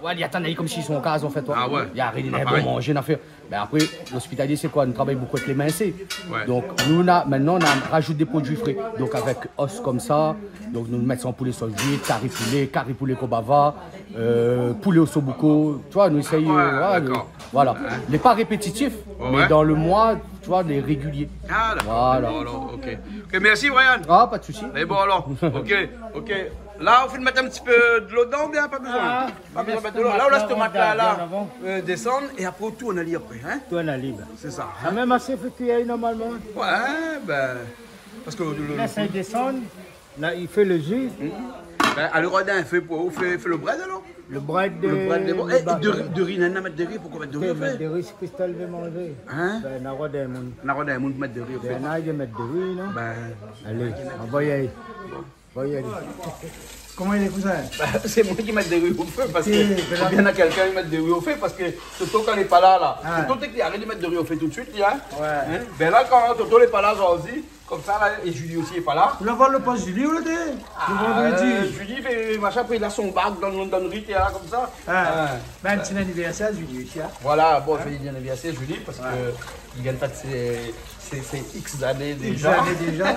Ouais, il attendait comme s'ils sont en case en fait. Ah ouais. Il a rien Ah, à pareil. bon manger, n'a fait. Mais après, l'hospitalier, c'est quoi? Nous travaillons beaucoup avec les mincés. Ouais. Donc, nous, maintenant, on rajoute des produits frais. Donc, avec os comme ça, donc nous mettons en poulet sauvé, curry poulet kobava, poulet au sobuco. Tu vois, nous essayons. Ouais, d'accord. Voilà. Les pas répétitifs, Ouais, mais ouais. dans le mois, tu vois, les réguliers. Ah, d'accord. Voilà. Bon, alors, ok. Ok, merci, Brian. Ah, pas de souci. Mais bon, alors. Ok. Là, on fait mettre un petit peu de l'eau dedans ou bien pas besoin? Pas besoin de mettre de l'eau. Là, on laisse ce matelas là descendre et après, au tout, on a lié après, hein? Toi, on a libre. C'est ça. Ça même assez fait cuire normalement. Ouais, ben. Parce que Là, ça descend. Là, il fait le jus. ben, à l'Eurodin, fait le bread alors? Le bread de. Le bread de bon. Et de riz, on a mettre de riz, pourquoi mettre de riz au fait? Des riz, c'est Christelle veut manger. Hein? Ben, on a des gens. On a rodé un monde mettre de riz au fait. Ben, on a de mettre de riz, non? Ben. Allez, on va y aller. On va y aller. Comment il est, cousin? C'est moi qui mets des rues au feu parce que il y en a quelqu'un qui met des rues au feu parce que Toto quand il n'est pas là, Ah. Toto qui arrête de mettre des rues au feu tout de suite, hein. Ouais. Hein? Ben là quand Toto n'est pas là, aussi, comme ça là, et Julie aussi n'est pas là. Vous l'avez voir le poste Julie ou le thé? Le vendredi. Julie fait machin, après il a son bac dans le riz, et là comme ça. Ah. Ben, un petit anniversaire, Julie aussi. Hein? Voilà, bon, je vais dire anniversaire Julie parce que il gagne pas de ses X années déjà. déjà.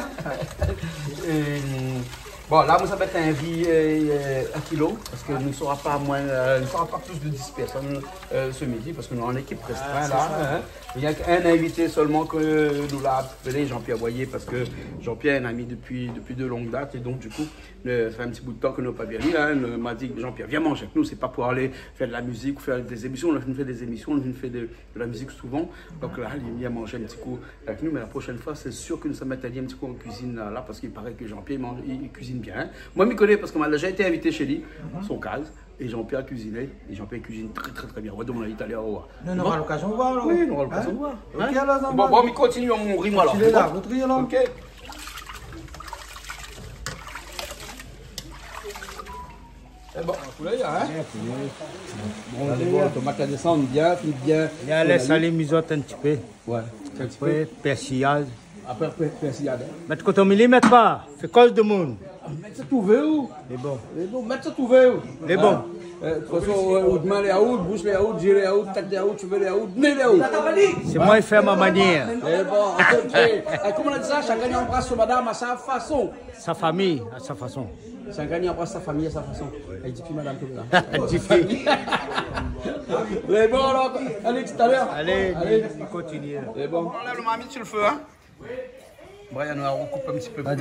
Et, bon, là, vous avez un riz 1 kilo, parce que nous ne sera pas plus de 10 personnes ce midi, parce que nous avons une équipe restreinte là. Hein. Il n'y a qu'un invité seulement que nous l'a appelé, Jean-Pierre Boyer, parce que Jean-Pierre est un ami depuis de longues dates, et donc du coup, ça fait un petit bout de temps que nous n'avons pas bien vu. Hein. Il m'a dit que Jean-Pierre, viens manger avec nous, c'est pas pour aller faire de la musique ou faire des émissions, on a fait des émissions, on a fait de la musique souvent, donc là, il vient manger un petit coup avec nous, mais la prochaine fois, c'est sûr que nous sommes mettre un petit coup en cuisine là, parce qu'il paraît que Jean-Pierre, il cuisine bien. Hein. Moi, je m'y connais parce qu'on m'a déjà été invité chez lui, son case, et Jean-Pierre a cuisiné, et Jean-Pierre cuisine très bien. On va demander à l'Italien au revoir. Nous aurons l'occasion de voir, alors. Oui, on aura l'occasion de voir. Ok, Hein? alors, ça Bon, va. bon, mais continuons mon riz, moi alors. Tu es là, votre riz, alors. Ok. Eh bon, poulet, hein? Bon, tomate à descendre bien. Il y a les salés misotes un petit peu. Ouais. Après, persillade. Après, persillade. Mettre coton millimètre pas. C'est cause de monde. Mettre ça tout où? C'est bon. Mettre ça tout où? C'est bon. De toute façon, Oudman les Aoud, Bouche les Aoud, Gilles les Aoud, Tête les Aoud, Cheveux les Aoud, Nez les Aoud. C'est moi qui fais ma manière. Eh bon, ok. Comment on a dit ça? Chacun embrasse son madame à sa façon. Sa famille, à sa façon. Chacun embrasse sa famille à sa façon. Elle dit plus madame tout là. Diffé. Mais bon, alors, allez, tout à l'heure. Allez, on continue. C'est bon. On enlève le marmite sur le feu, hein? Brian, on coupe un petit peu La plus.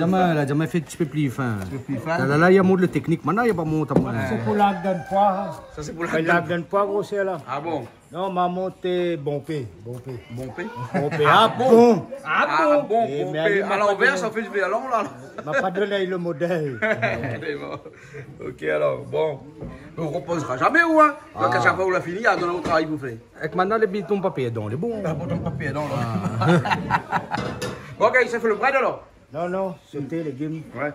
diamant fait un petit peu plus fin. plus fin. Là, il y a montre le technique. Maintenant, il n'y a pas montre. C'est pour l'arc d'un poids. Ça, c'est pour Mais la l'arc d'un poids, gros, c'est là. Ah bon? Non, ma montée, bon P. Bon P. Bon P. Bon P. Ah bon. Ah bon, Eh, bon mais P. elle À m'a l'envers, pas ça fait du violon, là. M'a pas donné le modèle. Allez, bon. Ok, alors, bon. On ne reposera jamais, ou hein? Donc, à chaque fois où on l'a fini, on donne au travail pour faire. Avec maintenant, les bidons papier, donc, les bons. Ah, bon, ton papier, non, là. Ok, ça fait le bread, alors? Non, non, sauter les légumes. Ouais.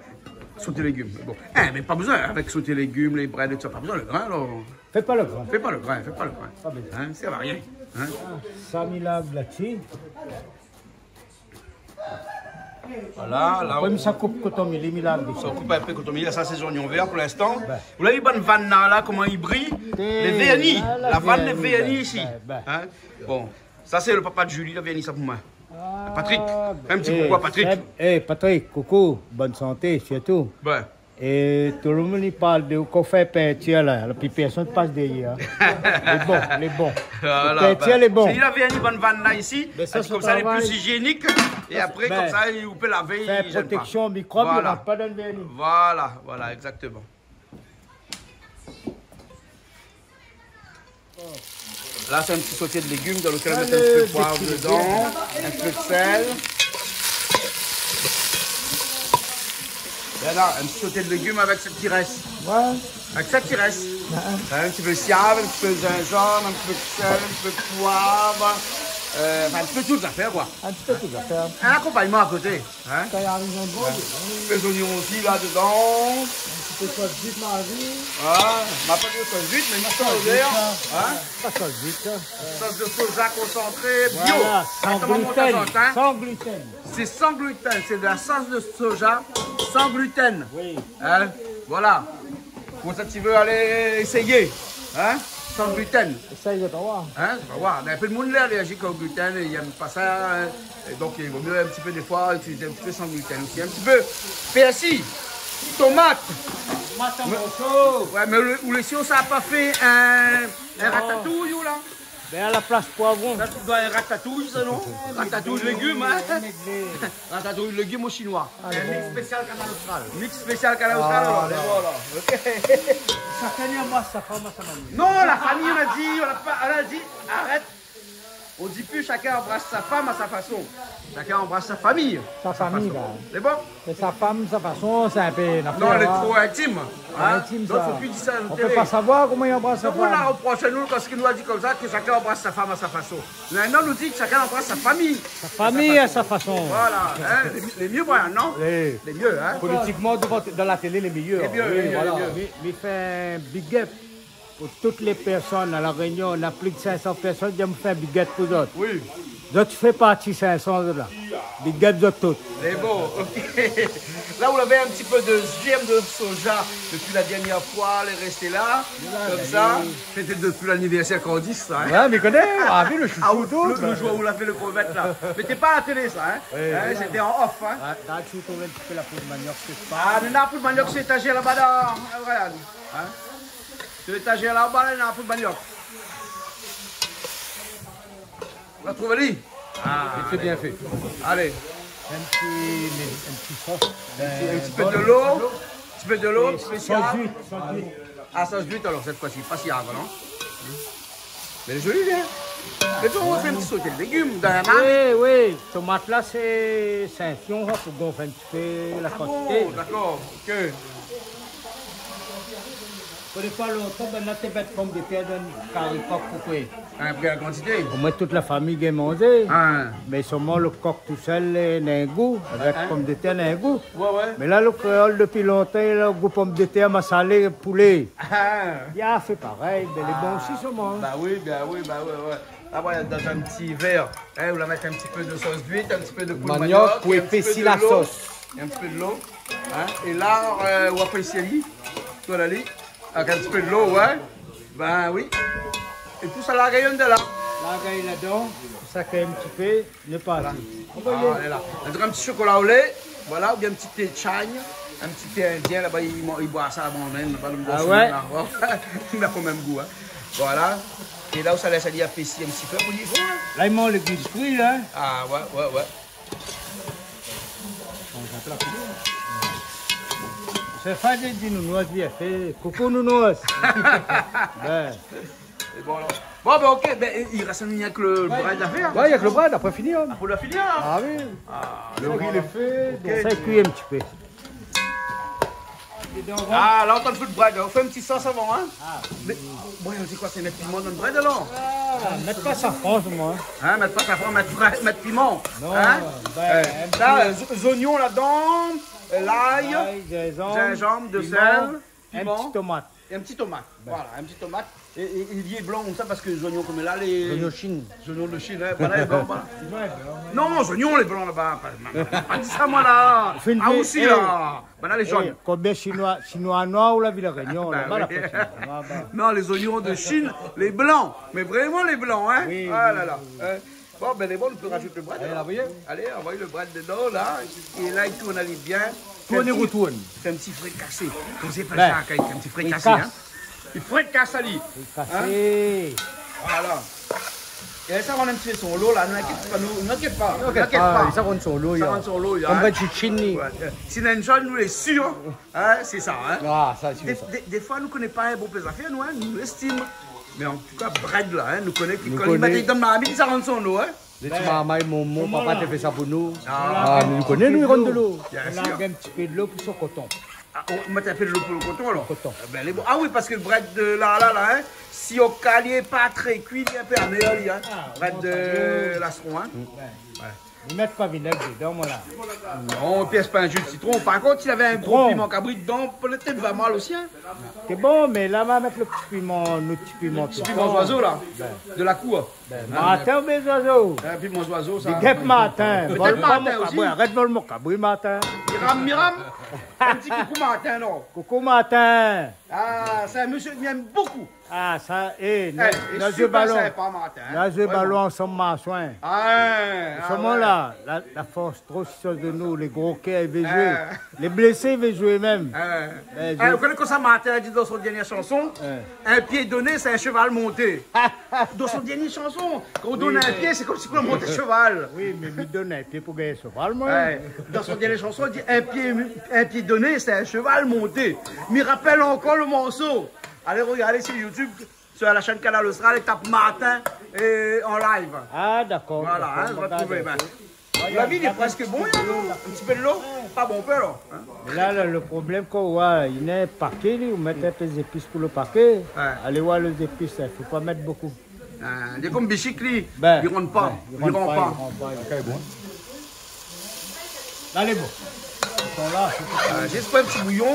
Sauter légumes. Bon. Hein, mais pas besoin, avec sauter légumes, les breads et tout ça, pas besoin le grain, alors. Fais pas le grand. Fais pas le grain, fais pas le grain. Pas besoin. Hein, ça va rien. Hein? Ça, milagre là-dessus. Voilà, là, Comme ça coupe coton milli, milagre. on coupe un peu quand on met ça, c'est oignons verts pour l'instant. Vous l'avez vu, bonne vanne là, comment il brille? Les vernis, la vanne des vernis ici. Hein? Bon, ça c'est le papa de Julie, la vernis, ça pour moi. Patrick, un petit pourquoi Patrick? Eh, Patrick, coucou, bonne santé, surtout. Ouais. Et tout le monde il parle de qu'on fait peinture là, puis personne passe derrière. Les bons. Voilà, Peinture, les bons. Il a vernis bonne vanne là ici, Mais ça, comme c'est ça, elle est travail. plus hygiénique. Et après, Ben, comme ça, il peut laver. Faire il gêne pas. protection microbe, il Voilà. rentre pas dans le vernis. Voilà, voilà, exactement. Là, c'est un petit sauté de légumes dans lequel on met un petit peu de poivre dedans, un peu de sel. Et là, un petit sauté de légumes avec ce qui reste. Ouais. Avec ça qui reste. Un petit peu de siave, un petit peu de gingembre, un petit peu de sel, un petit peu de poivre. Enfin, un petit peu toutes les affaires, quoi. Un petit peu tout à faire. Un accompagnement à côté. Hein? Quand il y a un bon, Les oignons aussi là-dedans. un petit peu de vite, Marie. Voilà. On m'a pas dit sauce vite, mais maintenant au vert. Hein? Pas ça vite. Sauce de soja concentrée, bio. Voilà, sans Attends, on monte à gluten. sorte, hein. Sans gluten. C'est sans gluten, c'est de la sauce de soja sans gluten. Oui. Hein? Voilà. Pour ça, tu veux aller essayer. Hein? Sans gluten. Essaye de voir. Hein? On va voir. Mais un peu de monde là allergique au gluten, ils n'aiment pas ça. Hein? Et donc il vaut mieux un petit peu des fois utiliser un petit peu sans gluten aussi. Un petit peu persil, tomate. Ouais, mais ou le sio, ça n'a pas fait un ratatouille ou là? Ben à la place poivron. Là, tu dois un ratatouille, ça non? Ratatouille de légumes, hein? Ratatouille de légumes au chinois. Un mix spécial canal austral. Mix spécial canal austral, alors. Voilà. Ok. Chacun embrasse sa femme à sa manière. Non, la famille, on a dit, arrête. On dit plus chacun embrasse sa femme à sa façon. Chacun embrasse sa famille. Sa famille, là. C'est bon? Mais sa femme, sa façon, c'est un peu une affaire. Non, elle est hein. trop intime. Hein? Intime, Donc, ça. faut plus dire ça à la On télé. peut pas savoir comment il embrasse sa Donc, on la femme. reproche à nous parce qu'il nous a dit comme ça que chacun embrasse sa femme à sa façon. Maintenant, on nous dit que chacun embrasse sa famille. Sa famille à sa façon. Voilà. Hein? Les mieux, Brian, non? Oui. Les mieux, hein? Politiquement, dans la télé, les meilleurs. Les mieux, Oui, les mieux, voilà. les mieux. Mais fait un big up pour toutes les personnes à la Réunion. On a plus de 500 personnes qui me fait un big up pour d'autres. Oui. Donc, tu fais partie de 500 de là. Big up de toutes. C'est bon, ok. Là, vous avez un petit peu de germe de soja depuis la dernière fois, elle est restée là, comme ça. C'était depuis l'anniversaire qu'on dit ça. Hein? Ouais, mais connais, ah, vu le chouchou. Ah, le jour où on a fait le crevette là. Mais t'es pas à la télé ça, hein? Hein, c'était en off, hein? Là, tu trouves un petit peu la peau de manioc, c'est pas. Ah, on a un peu de manioc sur l'étagère là-bas, là. Regarde. Hein? Sur l'étagère là-bas, là, on a un peu de manioc. On l'a trouvé lui? Ah, C'est bien fait. allez. Un petit sauce. Un petit peu de l'eau. Un petit peu de l'eau, un petit peu de Sans siave. huile, sans huile. Ah, ça se bute alors cette fois-ci, pas si grave, non? Mais elle est jolie, bien. Mais toi, on fait un petit sauté de légumes dans la marque. Oui, oui. Tomate là, c'est un fion pour gonfler un petit peu la quantité. Oh, d'accord, ok. Pour ne pas longtemps, ben là, t'es bête pomme de terre dans le carré coq pour quoi? Un peu la quantité. Au moins, toute la famille a mangé. Hein. Mais seulement le coq tout seul n'a un goût. Avec pomme de terre, n'a un goût. Ouais, ouais. Mais là, le créole, depuis longtemps, il a le goût pomme de terre, ma salé, poulet. Ah. Il a fait pareil, mais les bons aussi, seulement. Bah oui, bah oui, bah ouais, ouais. Ah ouais, dans un petit verre, hein, vous la mettez un petit peu de sauce d'huile, un petit peu de poule de Manioc pour et un petit peu épaissir de la l'eau. sauce. Et un petit peu de l'eau. Hein. Et là, on va passer lui, toi là, avec un petit peu de l'eau, ouais. Ben oui. Et tout ça la rayonne de là. Là, il est là-dedans, ça fait un petit peu, ne pas là. Ah, elle est là. Un petit chocolat au lait, voilà, ou bien un petit thé de chagne, un petit thé indien, là-bas, il boit ça avant même. Ah ouais? Il n'a pas le même goût, hein. Voilà. Et là où ça laisse aller appécier un petit peu, vous dites, ouais. Là, il mange le biscuit, là. Ah ouais, ouais, ouais. C'est pas de dire nounours bien fait. Coucou nounours. Ben. Bon, alors. Bon, ben ok, ben, il reste rien que le bread à faire. Ouais, il y a que le bread, après finir. Ah, pour la finir, hein. Ah oui. Le riz, il est fait. Okay. Ça cuit un petit peu. Ah, là, on t'a le feu de bread. On fait un petit sauce avant, hein. Mais, bon, c'est quoi, c'est mettre piment dans le bread alors? Mettre pas ça France, moi. Hein, mettre pas safran, mettre piment. Non, Hein? ben, Là, les oignons là-dedans, l'ail, gingembre, de piment, sel, un piment. petit tomate. Et un petit tomate. Voilà, un petit tomate. Et il est blanc comme ça parce que les oignons comme là, les Oignons Chine. oignons de Chine, hein, voilà les blancs. Voilà. Non, les oignons les blancs là-bas. Pas dit ça moi là. Ah aussi là. Voilà les jaunes. Combien chinois noirs ou la ville Réunion Ben là-bas, oui. la Non, les oignons de Chine, les blancs. Mais vraiment les blancs, hein. Oui, ah là là. Bon, ben les bons, on peut rajouter le bread. Allez, envoyez le bread dedans là. Et là, il tourne, allez bien. Tourne et retourne. C'est un petit fricassé. Comme c'est pas ça, un petit fricassé, hein. Il fricasse à lui. Cassé. Voilà. Et ça, on a un petit peu son lot là, n'inquiète pas. Ça rentre sur l'eau. Ça rentre sur l'eau. Comme bread chini. Si on a une chose, nous les sûrs, hein, c'est ça. Hein. Ah, ça, c'est ça. Des fois, nous ne connaissons pas un bon plaisir à faire, nous, hein, nous l'estime. Mais en tout cas, bread là, hein, nous connaissons. Quand il met dans ma ça rentre sur l'eau. Hein. Les petits mamans, mon papa t'a fait ça pour nous. Ah, nous connaissons, nous, ils rentrent de l'eau. bien On sûr. a un petit peu de l'eau pour son coton. Ah, on m'a tapé de l'eau pour le coton alors. Coton. Ben, les bons. Ah oui, parce que le bread de là, hein, si au calier pas très cuit, il est un peu amélioré, hein. Bread de l'astron, hein. Ils ne mettent pas vinaigre dedans, moi là. Non, et puis c'est pas un jus de citron. Par contre, s'il y avait un gros piment cabri dedans, peut-être va mal aussi, hein. C'est bon, mais là, on va mettre le petit piment, notre petit piment. Petit piment oiseau là, de la cour. Martin ou mes oiseaux? Un piment oiseau, ça. Des guêpes Martin. Peut-être Vole pas Martin mon aussi. cabri. Arrête de voler mon cabri, Martin. Miram. Un petit coucou Martin, non. Coucou, Martin. Ah, c'est un monsieur qui m'aime beaucoup. Ah, ça, Eh, nos et yeux super ballons. sympa, Martin. Hein. Nos yeux Vraiment. ballons ensemble, ma soin. Ah, Ce moment-là, la force trop sur de nous, les gros cœurs, ils veulent jouer. Ah. Les blessés, ils veulent jouer même. Vous connaissez comme ça, Martin a dit dans son dernière chanson, un pied donné, c'est un cheval monté. Dans son dernière chanson, quand on donne un pied, c'est comme si on montait cheval. Oui, mais lui donne un pied pour gagner ce cheval, moi. Ouais. Dans son dernière chanson, il dit un pied donné, c'est un cheval monté. Mais rappelle encore le morceau. Allez regarder sur YouTube, sur la chaîne Canal Austral, et tape Martin en live. Ah, d'accord. Voilà, hein, d'accord, on va trouver. d'accord. La vie il est presque bon, il y a un petit peu de l'eau, pas bon peu alors. Hein. Mais là, le problème qu'on voit, il y a un paquet, vous mettez des épices pour le paquet. Ouais. Allez voir les épices, il ne faut pas mettre beaucoup. Il est comme Bichic, lui, Ben, il ne rentre pas. il Il rentre pas. il est bon. Là, les bons. Ils sont là. Juste pour un petit bouillon.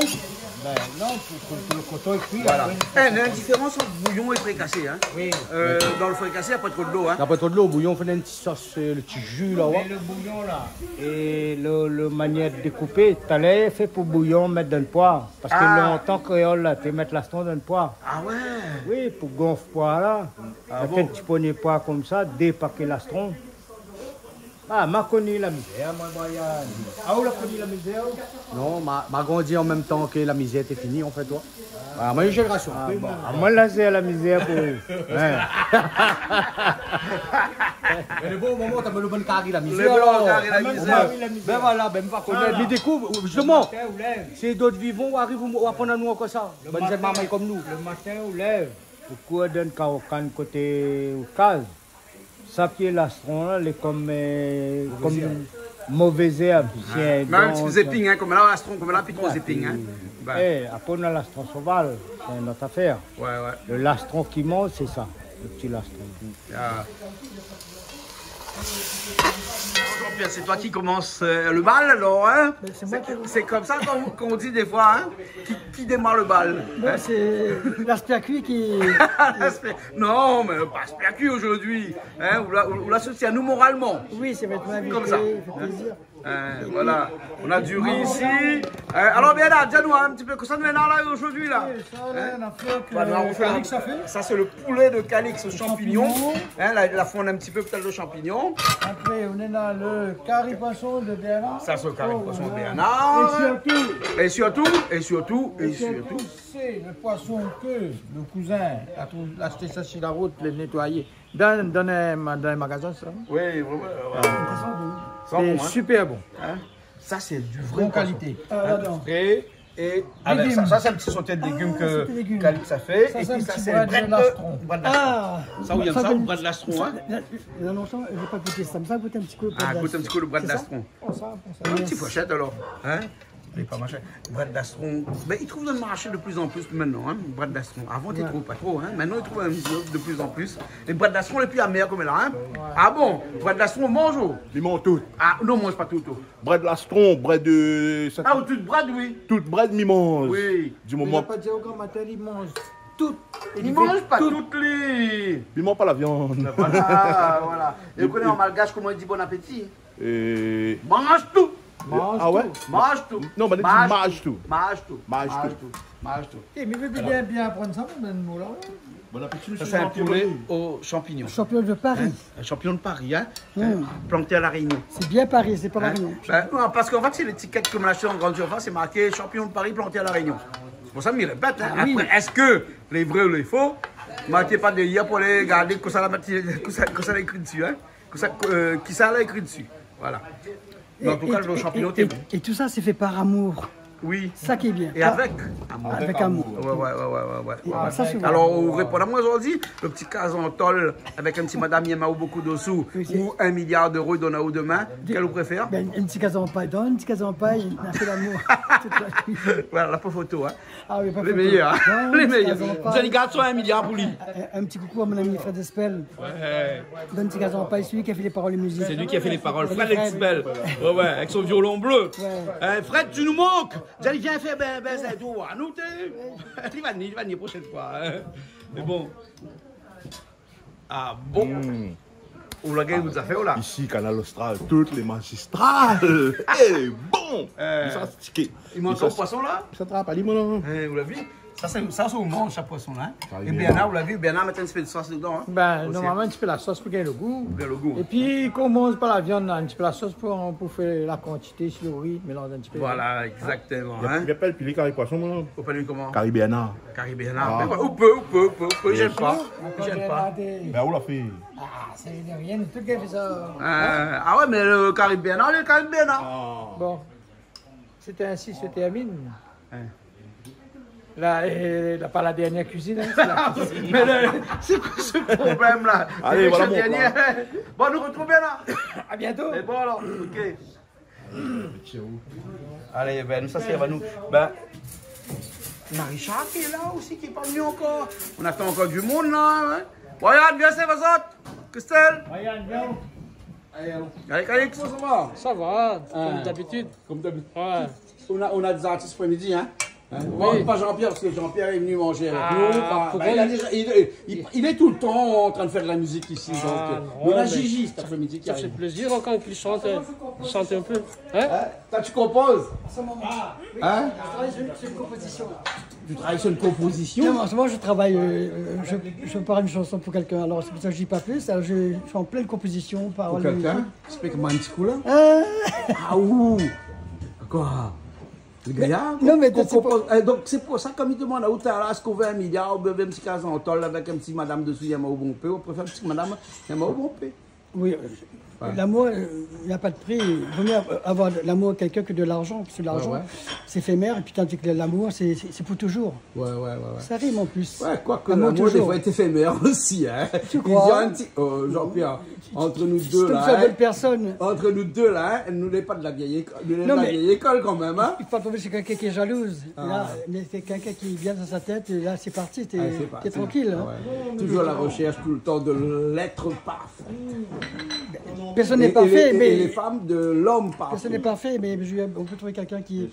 Ben, non, pour que le coton est cuit. Voilà. après. Il y a une différence entre bouillon et fricassé. Hein. Oui. Dans le fricassé, il n'y a pas trop de l'eau. Hein. Après trop de l'eau, au bouillon, on fait une petite sauce, le petit jus là. Mais le bouillon là, et le manière de découper, tu allais fait pour bouillon mettre dans le poire. Parce que Ah. longtemps créole là, tu mettre l'astron dans le poire. Ah ouais. Oui, pour gonfler poire là. Avec un petit poney poire comme ça, dépaquer l'astron. Ah, m'a connu la misère, moi, Brian. Ah, où l'a connu la misère? Non, m'a grandi en même temps que la misère était finie, en fait, toi. Ah, ma génération. Ah, bon. Ah, moi, là, c'est la misère pour eux. Hein. Mais le bon moment, t'as le bon carré, la misère. Le bon alors. carré, la Ah, ben, misère. Ben voilà, ben pas connaître. Voilà. Mais découvre, justement, Matin, ou lève. c'est d'autres vivants arrivent à apprendre à nous encore ça. Bonne matin. maman comme nous. Le matin, ou lève. Pourquoi donne Kaokan côté au case? Ça qui est l'astron là, il est comme mauvais herbe. Même un petit peu zéping, hein, comme là, l'astron, comme là, puis trop zéping. Hein. Ben, Eh, après on a l'astron sauvage, c'est notre affaire. ouais. Le lastron qui monte, c'est ça, le petit lastron. Ah. Jean-Pierre, c'est toi qui commence le bal alors, hein? C'est comme ça qu'on dit des fois, hein? Qui démarre le bal? Bon, c'est l'aspiracuit qui. Non, mais pas Spiacu aujourd'hui, hein? Ou l'associer à nous moralement. Oui, c'est votre invité, Comme ça. ça fait plaisir. Voilà, on a du riz ici. Alors bien là, dis-nous un petit peu que ça nous est là aujourd'hui là. Voilà, on fait ça c'est le poulet de Calix aux champignons. Hein, là, on a un petit peu peut-être de champignons. Après, on est dans le carré poisson de Bernard. Ça c'est le carré de poisson de Bernard. Et surtout, C'est le poisson que le cousin a acheté ça sur la route, le nettoyer. Dans un magasin, ça. oui, C'est super bon. Ça c'est du vrai Bonne qualité. Frais. Et avec ça, c'est un petit sauté de légumes que Calix a fait. Ça, Et c'est un puis ça, petit c'est bras un de bras de lastron. Ah, Ça, vous y a ça, le bras de lastron, hein? Non, non, je n'ai pas goûté ça, mais ça goûte un petit coup. Ah, goûte un petit coup le bras de lastron. Un petit pochette alors. Hein? Il est pas machin. Le bras de lastron. Ben, ils trouvent de marché de plus en plus maintenant, hein, le bras de lastron. Avant, ils ne trouvaient pas trop. Hein. Maintenant, ils trouvent un de plus en plus. Les bras de lastron les plus amers comme là. Hein. Ah bon? Le bras de lastron, on mange ou? Ils mangent tout. Ah, non, on mange pas tout. Bread lastron, bread de. Ah, ou toute brade, oui. Toute bread, ils mangent. Oui. Du Il n'a moment. pas dit au grand matin, il mange tout. Ils ne mangent pas toutes les. Ils mangent pas la viande. Voilà, voilà. Et vous connaissez en malgache comment on dit bon appétit? Et. Mange tout. Ah ouais? Mange tout. Non, mais Mange mange tout. Mange tout. Mange Mange tout. tout. Mange tout. Eh, mais il veut bien apprendre ça, mon mot là. Bon appétit, Ça, monsieur. c'est un poulet aux champignons. Champion de Paris. Un champignon de Paris, hein? Planté à la Réunion. C'est bien Paris, c'est pas la Hein? Réunion. Ben, non, parce qu'en fait, c'est l'étiquette que me l'a acheté en grande surface, c'est marqué champignon de Paris planté à la Réunion. C'est pour ça que je me répète. Hein? Ah oui. Après, est-ce que les vrais ou les faux? Ne mettez pas de hier pour les garder que ça l'a écrit dessus. Hein? Qui ça l'a écrit dessus. Voilà. Mais en tout cas, le champignon, c'est bon. Et tout ça, c'est fait par amour. Oui. Ça qui est bien. Et avec amour. Avec amour. Ouais. Ça, c'est vrai. Alors, on répond à moi aujourd'hui, le petit casantol avec un petit madame Yema ou beaucoup de sous, ou 1 milliard d'euros, il donne à ou demain. Quel vous préfère? Ben, une petite case en paille. Dans une petite case en paille, on a fait l'amour. toute la nuit. Voilà, la pauvre photo. Hein. Ah oui, pas Les photo. meilleurs. Hein. Dans Les une petite meilleurs. case en paille. Johnny Garçon, 1 milliard pour lui. Un petit coucou à mon ami Fred Espel. Donne une petite case en paille, celui qui a fait les paroles et musique. C'est lui qui a fait les paroles. Fred Expel. Ouais, avec son violon bleu. Fred, tu nous manques. Johnny, viens faire c'est tout. Nous, il va venir la prochaine fois. Hein. Mais bon. Ah bon. Ou la gueule vous a fait ou là? Ici, Canal Austral, toutes les magistrales. Eh, bon. Ils sont stickés. Il manque un poisson là? Ça te rappelle, mon Vous l'avez vu? Ça, c'est au mange, ce poisson-là. Et Bernard, vous l'avez vu, Bernard met un petit peu de sauce dedans. Hein. Ben, Aussi. normalement, un petit peu la sauce pour gagner le goût. Bien le goût. Et puis, qu'on mange pas la viande, un petit peu la sauce pour faire la quantité sur le riz, mélanger un petit peu. Voilà, exactement. Hein. Il appelle puis les carrés poissons, mon. Vous appelez comment? Caribéana. Caribéana. Ou peu, j'aime pas. J'aime pas. Ben, où la fait? Ah, c'est rien, tout qui fait ça. Ah ouais, mais le Caribéana, Bon, c'était ainsi, c'était Amine. Là, pas la dernière cuisine. Hein, c'est la cuisine. Mais c'est quoi ce problème là? Allez, voilà mon dernier. Bon, nous retrouvons Bernard. À bientôt. C'est bon alors, ok. Allez, ben, ça c'est à nous. Ben, Marie-Charles qui est là aussi, qui n'est pas venu encore. On attend encore du monde là. Hein? Regarde, viens, c'est vos autres. Christelle. Allez, Calix. Ça va, comme d'habitude. Comme d'habitude. Ouais. On a des artistes après-midi, hein? Oui. Pas Jean-Pierre, parce que Jean-Pierre est venu manger avec Ah, nous. pourquoi Il est tout le temps en train de faire de la musique ici. Ah, donc, non, on a mais Gigi cet après-midi qui Ça fait arrive. plaisir quand il chante un peu. Hein? Toi, tu composes? Hein? Je travaille sur une composition. Tu travailles sur une composition? Non, en ce moment, je travaille, je prépare une chanson pour quelqu'un. Alors, c'est pour ça que je dis pas plus. Alors, je suis en pleine composition, Pour paroles. quelqu'un? Explique-moi un petit coup là. Ah ouh! Quoi? Le gars? non, mais qu'on c'est pas- compose. Donc, c'est pour ça, comme il demande à où t'es là, est-ce qu'on veut 1 milliard, ou veut un petit casantol avec un petit madame dessous, il y a au bon peu, on préfère un petit madame, il y a au bon peu. Oui, l'amour, il n'y a pas de prix. Il vaut mieux avoir de l'amour à quelqu'un que de l'argent. Parce que l'argent, c'est éphémère. Et puis, tandis que l'amour, c'est pour toujours. Ouais. Ça rime en plus. Ouais, quoique L'amour l'amour, des toujours. fois, est éphémère aussi, hein. Tu Il crois? y a un petit... Oh, Jean-Pierre, entre nous Si deux, tu là, fais hein, belle personne, entre nous deux, là, hein, nous n'est pas de la vieille école, nous n'est Non, de la mais- vieille école quand même, hein. il faut pas tomber sur quelqu'un qui est jalouse. Là, mais c'est quelqu'un qui vient dans sa tête. Et là, c'est parti. T'es Allez, c'est parti. tranquille. Hein. Ouais. Toujours à la recherche tout le temps de l'être parfait. Personne n'est Et parfait, les mais femmes de l'homme parfait. personne n'est parfait, mais on peut trouver quelqu'un qui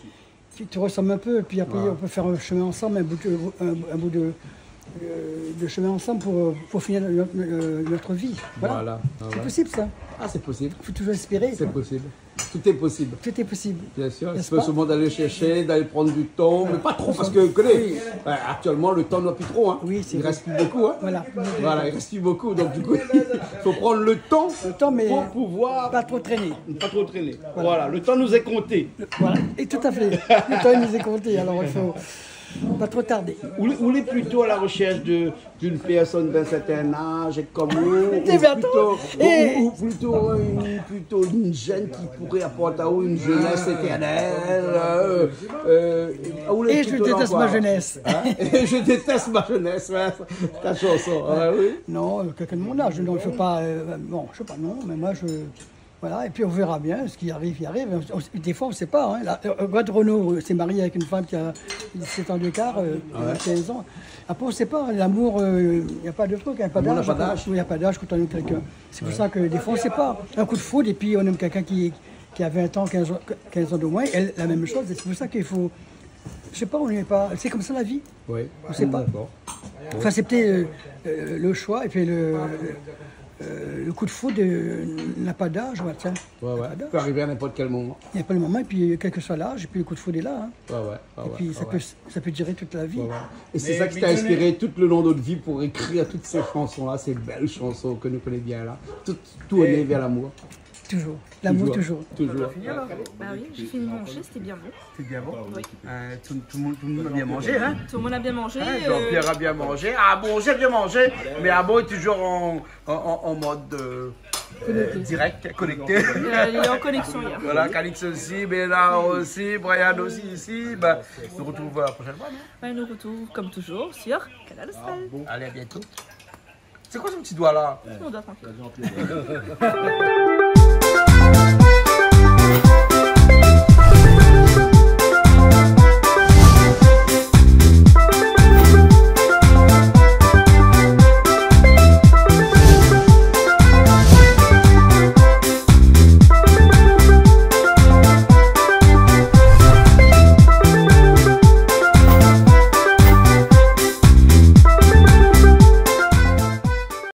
te ressemble un peu, et puis après on peut faire un chemin ensemble, un bout de chemin ensemble pour finir notre vie. Voilà. C'est possible ça. Ah, c'est possible. Il faut toujours espérer. C'est possible. Tout est possible. Tout est possible. Bien sûr. Il N'est-ce peut pas souvent d'aller chercher, d'aller prendre du temps, mais pas trop parce que, vous connaissez, actuellement le temps n'a plus trop. Hein. Oui, c'est il vrai. reste plus beaucoup. Hein. Voilà. Voilà, il reste plus beaucoup. Donc du coup, il faut prendre le temps, Le temps, mais pour pouvoir pas trop traîner. pas trop traîner. Voilà, le temps nous est compté. Voilà. Et tout à fait. Le temps il nous est compté. Alors il faut. pas trop tarder. Ou les plutôt à la recherche d'une personne d'un certain âge comme vous, ou plutôt une jeune qui pourrait apporter à vous une jeunesse éternelle. Et je déteste ma jeunesse. Et je déteste ma jeunesse, ouais, ta chanson. Oui. Non, quelqu'un de mon âge, non, je ne sais pas, bon, je sais pas, non, mais moi je... Voilà, et puis on verra bien, ce qui arrive, il arrive. Des fois, on ne sait pas. Hein. Regarde, Renaud s'est marié avec une femme qui a 17 ans d'écart, 15 ans. Après, on ne sait pas, l'amour, il n'y a pas de truc, il n'y a pas d'âge. Il n'y a pas d'âge quand on aime quelqu'un. C'est pour ça que des fois, on ne sait pas. Un coup de foudre, et puis on aime quelqu'un qui a 20 ans, 15 ans de moins, elle, la même chose. C'est pour ça qu'il faut... Je ne sais pas, on n'est pas... C'est comme ça la vie. Oui, on ne sait pas. Enfin, c'est peut-être le choix, et puis le coup de foudre n'a pas d'âge, ouais, tiens. Ouais. Ça peut arriver à n'importe quel moment. Il n'y a pas le moment, et puis quel que soit l'âge, et puis le coup de foudre est là. Hein. Et puis ça peut durer toute la vie. Et c'est ça qui t'a inspiré tout le long de notre vie pour écrire toutes ces chansons-là, ces belles chansons que nous connaissons bien là. Tout est vers l'amour. Toujours. L'amour, toujours. Bah oui, j'ai fini de manger, c'était bien bon. C'était bien bon. Oui. Tout le monde a bien mangé, hein? Tout le monde a bien mangé. Jean-Pierre a bien mangé. Ah bon, j'ai bien mangé, mais ah bon est toujours en mode direct, connecté. Il est en connexion hier. Voilà, Calix aussi, Bénard aussi, Brian aussi ici. Bah, on se retrouve la prochaine fois, non? Bah, nous retrouve comme toujours sur Canal Austral. Allez, à bientôt. C'est quoi ce petit doigt là? On doit tranquille.